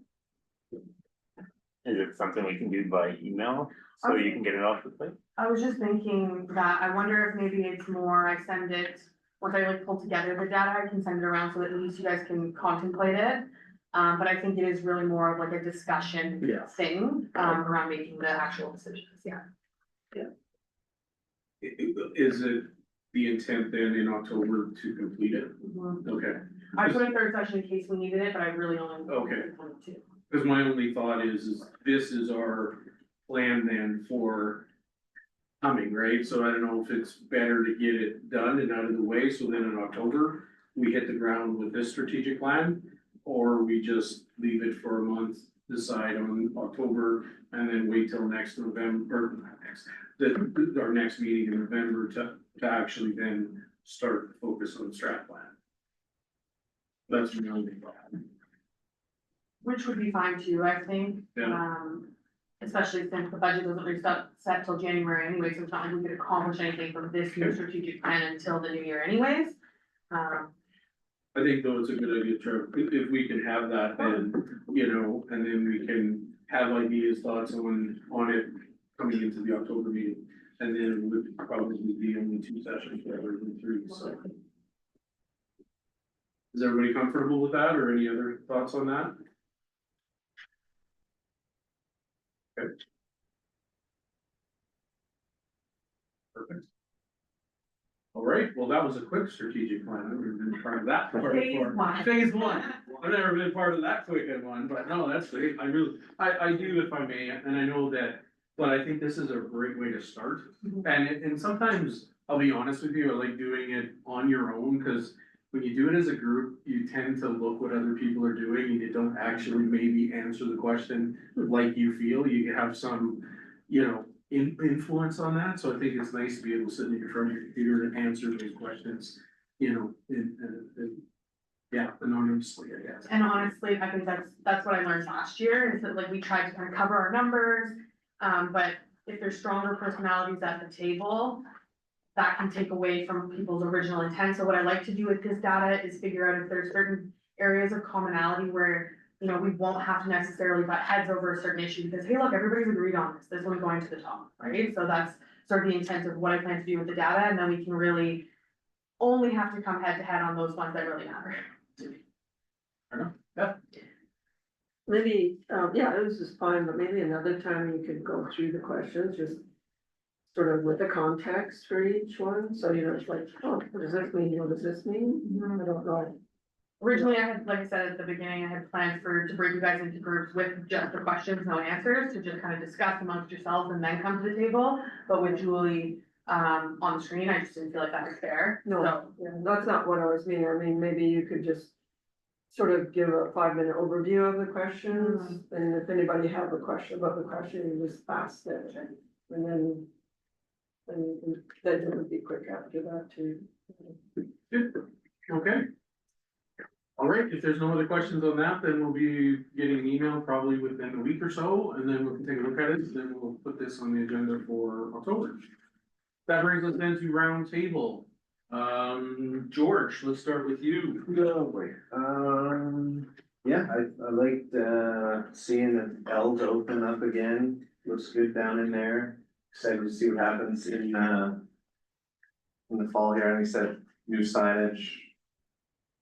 Is it something we can do by email, so you can get it off the plate? I was just thinking that, I wonder if maybe it's more, I send it, once I like pull together the data, I can send it around so that at least you guys can contemplate it. But I think it is really more of like a discussion Yeah. thing, around making the actual decisions, yeah. Is it the intent then in October to complete it? Okay, I put a third session in case we needed it, but I really only. Okay. wanted two. because my only thought is this is our plan then for coming, right? So I don't know if it's better to get it done and out of the way, so then in October, we hit the ground with this strategic plan, or we just leave it for a month, decide on October, and then wait till next November, or not next, our next meeting in November to actually then start to focus on the strat plan. That's my only thought. Which would be fine too, I think. Yeah. Especially since the budget doesn't reset set till January anyway, so it's not like we could accomplish anything from this new strategic plan until the new year anyways. I think though it's a good idea, Trevor, if we can have that then, you know, and then we can have ideas, thoughts on it coming into the October meeting. And then it would probably be only 2 sessions rather than 3, so. Is everybody comfortable with that, or any other thoughts on that? Okay. Perfect. All right, well, that was a quick strategic plan, I've never been part of that part Phase before. one. Phase 1, I've never been part of that quick one, but no, that's great, I do if I may, and I know that. But I think this is a great way to start, Mhm. and sometimes, I'll be honest with you, I like doing it on your own, cause. When you do it as a group, you tend to look what other people are doing, and you don't actually maybe answer the question like you feel, you have some, you know, influence on that, so I think it's nice to be able to sit in front of your computer and answer those questions, you know, yeah, anonymously, I guess. And honestly, I think that's what I learned last year, is that like we tried to kind of cover our numbers. But if there's stronger personalities at the table, that can take away from people's original intent. So what I like to do with this data is figure out if there's certain areas of commonality where, you know, we won't have to necessarily butt heads over a certain issue, because hey, look, everybody's agreed on this one's going to the top, right? So that's sort of the intent of what I plan to do with the data, and then we can really only have to come head to head on those ones that really matter. I don't know. Yeah, Maybe, yeah, this is fine, but maybe another time you could go through the questions, just sort of with the context for each one, so you know, it's like, oh, what does this mean, what does this mean? I don't know. Originally, I had, like I said at the beginning, I had planned to break you guys into groups with just the questions, no answers, to just kind of discuss amongst yourselves and then come to the table. But with Julie, on the screen, I just didn't feel like that was fair. No, So, yeah, that's not what I was meaning, I mean, maybe you could just sort of give a 5-minute overview of the questions, and if anybody have a question about the question, you just ask it, and then it would be quick after that too. good, okay. All right, if there's no other questions on that, then we'll be getting an email probably within a week or so, and then we can take a look at it, and then we'll put this on the agenda for October. That brings us then to round table. George, let's start with you. Oh, boy. Yeah, I liked, seeing the L's open up again, looks good down in there. Excited to see what happens in the fall here, and we said new signage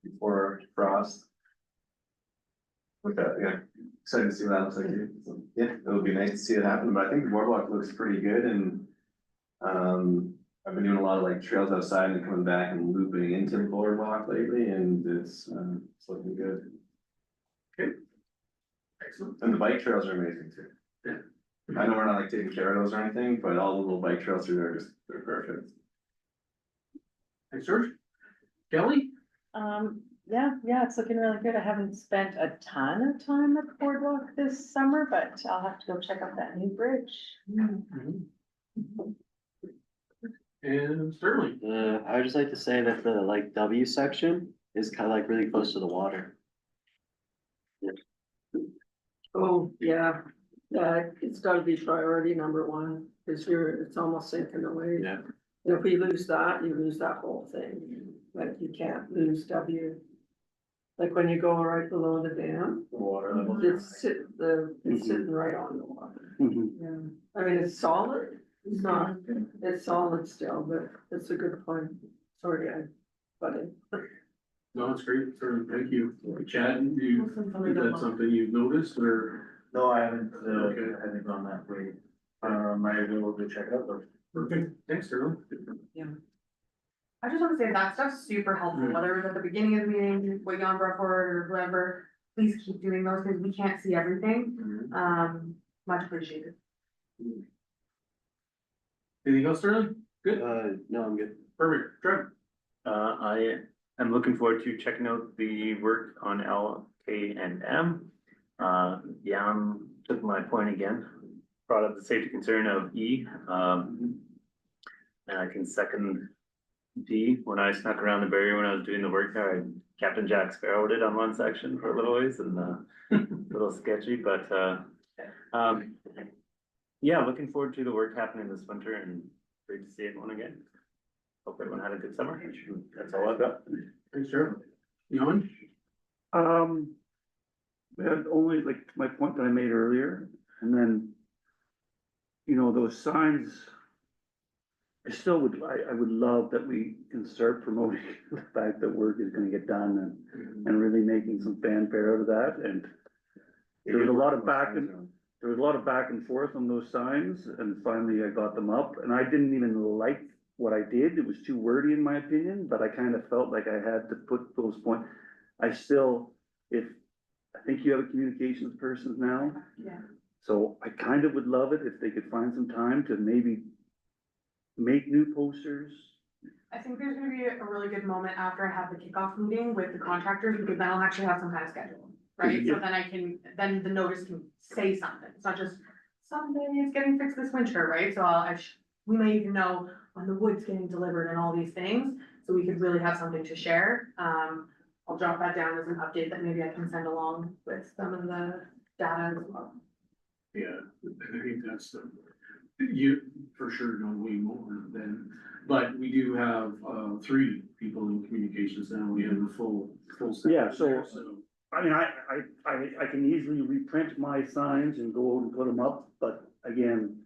before frost. With that, yeah, excited to see what that looks like too. So, yeah, it'll be nice to see it happen, but I think the boardwalk looks pretty good, and I've been doing a lot of like trails outside and coming back and looping into the boardwalk lately, and it's looking good. Excellent. And the bike trails are amazing too. Yeah. I know we're not like taking care of those or anything, but all the little bike trails through there they're perfect. Thanks, George. Kelly? Yeah, it's looking really good. I haven't spent a ton of time at the boardwalk this summer, but I'll have to go check out that new bridge. And Sterling? I would just like to say that the like W section is kind of like really close to the water. Oh, yeah, it's gotta be priority number one, cause it's almost sinking away. Yeah. And if we lose that, you lose that whole thing, like you can't lose W. Like when you go right below the dam, The water level. it's sitting right on the water. Mhm. Yeah, I mean, it's solid, it's not, it's solid still, but it's a good point. Sorry, but No, it's great, Sterling, thank you. Chad, is that something you've noticed, or? No, I haven't, Okay. I haven't gone that way. I will go check it out, but Perfect, thanks, Sterling. I just wanna say that stuff's super helpful, Mm. whether it was at the beginning of the meeting, what Jan brought forward or whatever. Please keep doing those, because we can't see everything, much appreciated. Anything else, Sterling? Good, No, I'm good. perfect, Trev? I am looking forward to checking out the work on L, K, and M. Jan took my point again, brought up the safety concern of E. And I can second D. When I snuck around the barrier when I was doing the work there, Captain Jack Sparrowed it on one section for a little ways, and a little sketchy, but yeah, looking forward to the work happening this winter, and great to see everyone again. Hope everyone had a good summer. That's all I've got. Thanks, Trev. Jan? We had only like my point that I made earlier, and then, you know, those signs. I would love that we can start promoting the fact that work is gonna get done and really making some fanfare out of that, and there was a lot of back and forth on those signs, and finally I got them up, and I didn't even like what I did. It was too wordy in my opinion, but I kind of felt like I had to put those points. I think you have a communications person now. Yeah. So I kind of would love it if they could find some time to maybe make new posters. I think there's gonna be a really good moment after I have the kickoff meeting with the contractors, because then I'll actually have some kind of schedule, right? So then the notice can say something, it's not just someday it's getting fixed this winter, right? So we may even know when the wood's getting delivered and all these things, so we could really have something to share. I'll drop that down as an update that maybe I can send along with some of the data as well. Yeah, I think that's you for sure know way more than, but we do have, 3 people in communications now, we have the full staff. Yeah, so- there, I mean, I can easily reprint my signs and go out and put them up, but again,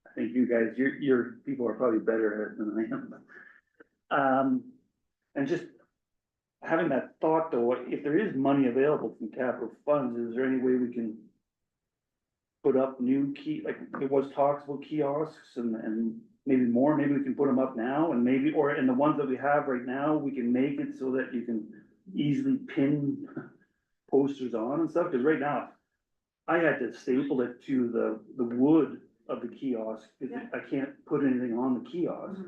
I think you guys, your people are probably better at it than I am. And just having that thought though, if there is money available from capital funds, is there any way we can put up new like there was talks about kiosks and maybe more, maybe we can put them up now and maybe, or in the ones that we have right now, we can make it so that you can easily pin posters on and stuff, cause right now I had to staple it to the wood of the kiosk, cause I can't put anything on the kiosk.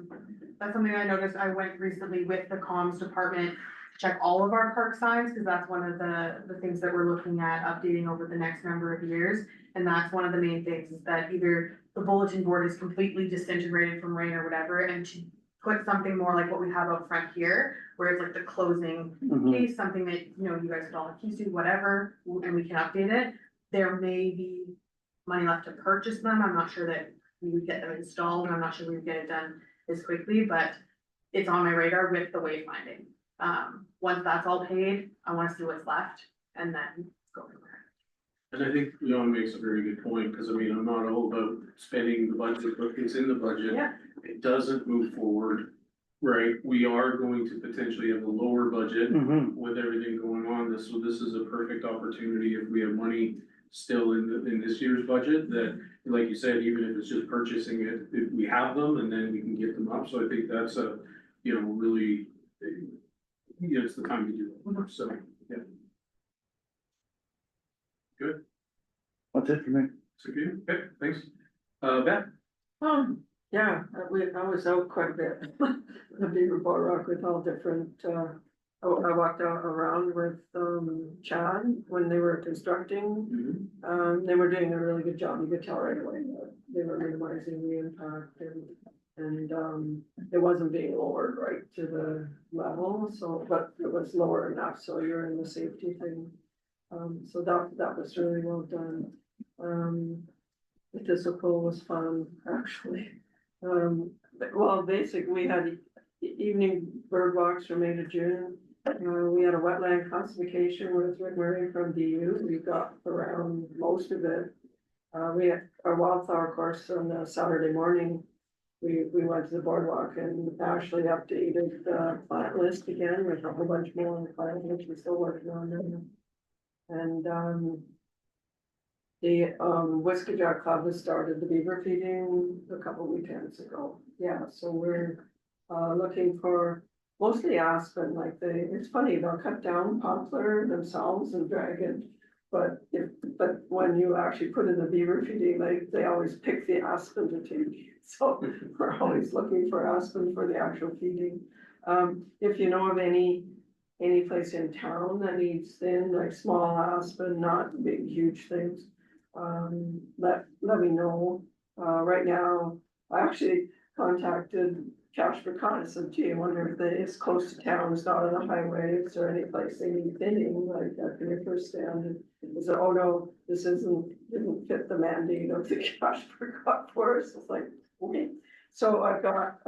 That's something I noticed. I went recently with the comms department to check all of our park signs, because that's one of the things that we're looking at updating over the next number of years. And that's one of the main things, is that either the bulletin board is completely disintegrated from rain or whatever, and to put something more like what we have out front here, where it's like the closing case, something that, you know, you guys could all have keys to, whatever, and we can update it. There may be money left to purchase them. I'm not sure that we would get them installed, and I'm not sure we would get it done as quickly, but it's on my radar with the wayfinding. Once that's all paid, I wanna see what's left and then go from there. And I think Leon makes a very good point, because I mean, I'm not all about spending the budget, but it's in the budget. Yeah. It doesn't move forward, right? We are going to potentially have a lower budget with everything going on. So this is a perfect opportunity if we have money still in this year's budget, that, like you said, even if it's just purchasing it, if we have them and then we can get them up. So I think that's a, you know, really, you know, it's the time to do it. So, yeah. Good. That's it for me. So good. Okay, thanks. Beth? Yeah, I was out quite a bit, the Beaver Boardwalk with all different, I walked out around with, Chad when they were constructing. They were doing a really good job, you could tell right away that they were minimizing the impact and it wasn't being lowered right to the level, so, but it was lower enough, so you're in the safety thing. So that was really well done. The physical was fun, actually. Well, basically, we had evening bird walks from May to June. We had a wetland classification with Rick Murray from DU. We got around most of it. We had our wildflower course on a Saturday morning. We went to the boardwalk and actually updated the plant list again with a whole bunch more on the plant, which we're still working on now. And the Whiskey Jack Club has started the beaver feeding a couple weekends ago. Yeah, so we're looking for mostly aspen, like it's funny, they'll cut down poplar themselves and drag it. But when you actually put in the beaver feeding, they always pick the aspen to take. So we're always looking for aspen for the actual feeding. If you know of any place in town that needs thin, like small aspen, not big, huge things, let me know. Right now, I actually contacted Casper Con and said, gee, I wonder if it's close to town, it's not on the highways or any place they need thinning, like at the first stand. And they said, oh no, this didn't fit the mandate of the Casper Con Forest. It's like, okay. So I've got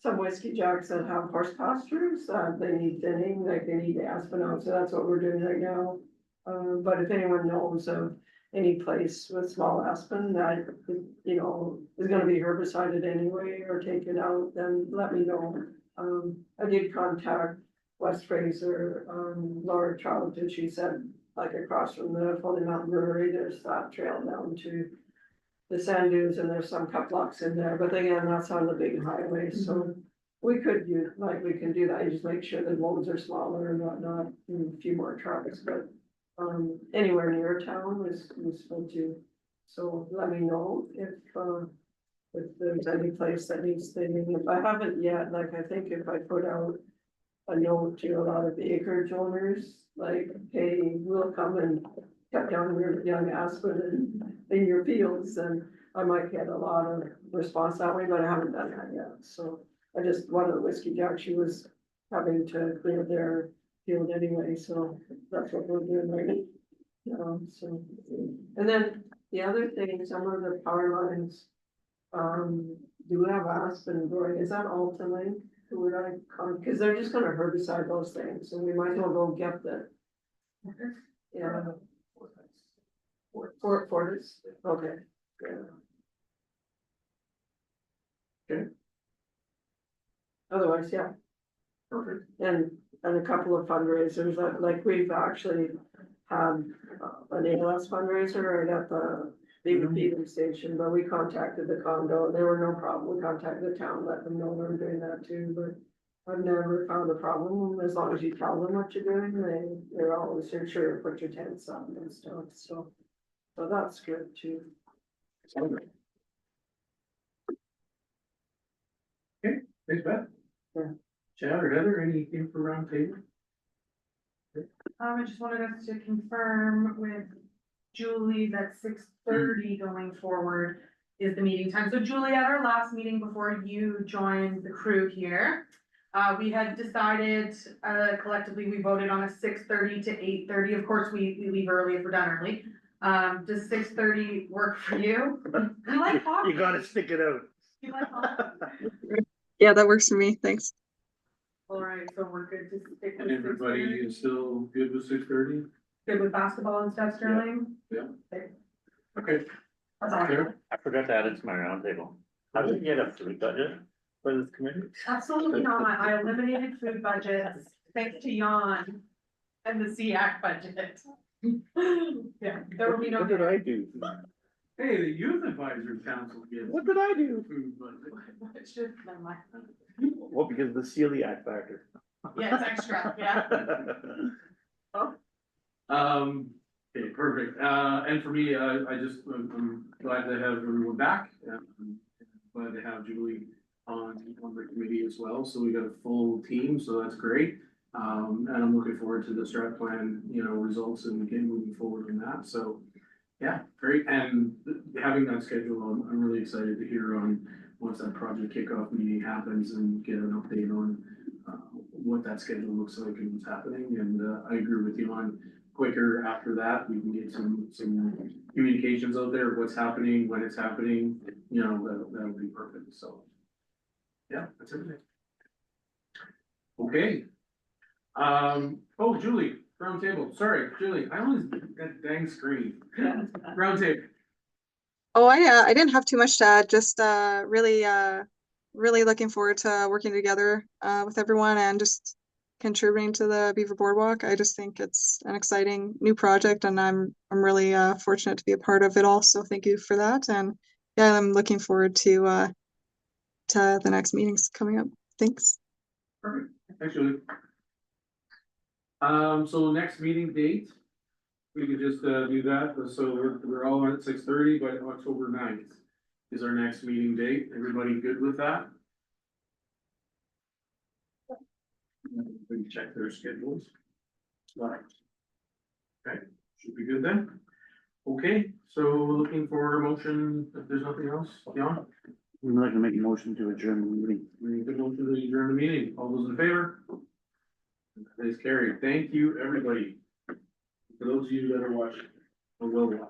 some whiskey jacks that have horse pastures, they need thinning, like they need aspen out, so that's what we're doing right now. But if anyone knows of any place with small aspen that, you know, is gonna be herbicided anyway or taken out, then let me know. I did contact West Fraser, Laura Trout, and she said, like across from the Foley Mountain Brewery, there's that trail down to the sand dunes and there's some cut blocks in there, but again, that's on the big highway, so we could use, like, we can do that, you just make sure the loads are smaller and whatnot, and a few more trucks, but anywhere near town is useful too. So let me know if there's any place that needs thinning. If I haven't yet, like, I think if I put out a note to a lot of the acreage owners, like, hey, we'll come and cut down your young aspen in your fields, and I might get a lot of response that way, but I haven't done that yet. So I just, one of the whiskey jacks, she was having to clear their field anyway, so that's what we're doing right now. So, and then the other thing, some of the power lines do have aspen growing. Is that Alta-Link? Who would I call? Because they're just gonna herbicide those things, so we might as well go get the. Yeah. Fortis, okay. Yeah. Okay. Otherwise, yeah. Perfect. And and a couple of fundraisers, like we've actually had an ALS fundraiser right at the Beaver feeding station, but we contacted the condo, and there were no problem, we contacted the town, let them know we were doing that too, but I've never found a problem, as long as you tell them what you're doing, they're always sure to put your tents up and stuff, so that's good too. Thanks, Beth. Yeah. Chad or Heather, anything for round table? I just wanted us to confirm with Julie that 6:30 going forward is the meeting time. So Julie, at our last meeting before you joined the crew here, we had decided, collectively, we voted on a 6:30 to 8:30. Of course, we leave early if we're done early. Does 6:30 work for you? You like coffee? You gotta stick it out. You like coffee? Yeah, that works for me. Thanks. All right, so we're good to stick with And everybody 6:30? is still good with 6:30? Good with basketball and stuff, Sterling? Okay. That's all. Fair. I forgot to add it to my roundtable. How do we get a food budget for this committee? Absolutely not. I eliminated food budgets thanks to Jan and the SEAC budget. Yeah, there will be no. What did I do? Hey, the youth advisory council gives. What did I do? food budget. It's just, never mind. Well, because of the celiac factor. Yeah, it's extra, yeah. Okay, perfect. And for me, I'm glad to have everyone back. Glad to have Julie on the committee as well. So we got a full team, so that's great. And I'm looking forward to the strat plan, results and again, moving forward on that. So yeah, great. And having that schedule, I'm really excited to hear on once that project kickoff meeting happens and get an update on what that schedule looks like and what's happening. And I agree with you on quicker after that, we can get some communications out there, what's happening, when it's happening, that'll be perfect. So yeah, that's everything. Okay. Oh, Julie, round table. Sorry, Julie, I always that dang screen. Round table. Oh, I didn't have too much to add, just really looking forward to working together with everyone and just contributing to the Beaver Boardwalk. I just think it's an exciting new project and I'm really fortunate to be a part of it all. So thank you for that. And yeah, I'm looking forward to the next meetings coming up. Thanks. Perfect. Thanks, Julie. So next meeting date, we could just do that. So we're all at 6:30, but October 9th is our next meeting date. Everybody good with that? We can check their schedules. Right. Okay, should be good then. Okay, so looking for a motion, if there's nothing else, Jan? We'd like to make a motion to adjourn the meeting. We need to go to the adjourn the meeting. All those in favor? That is carried. Thank you, everybody. For those of you that are watching, or will watch.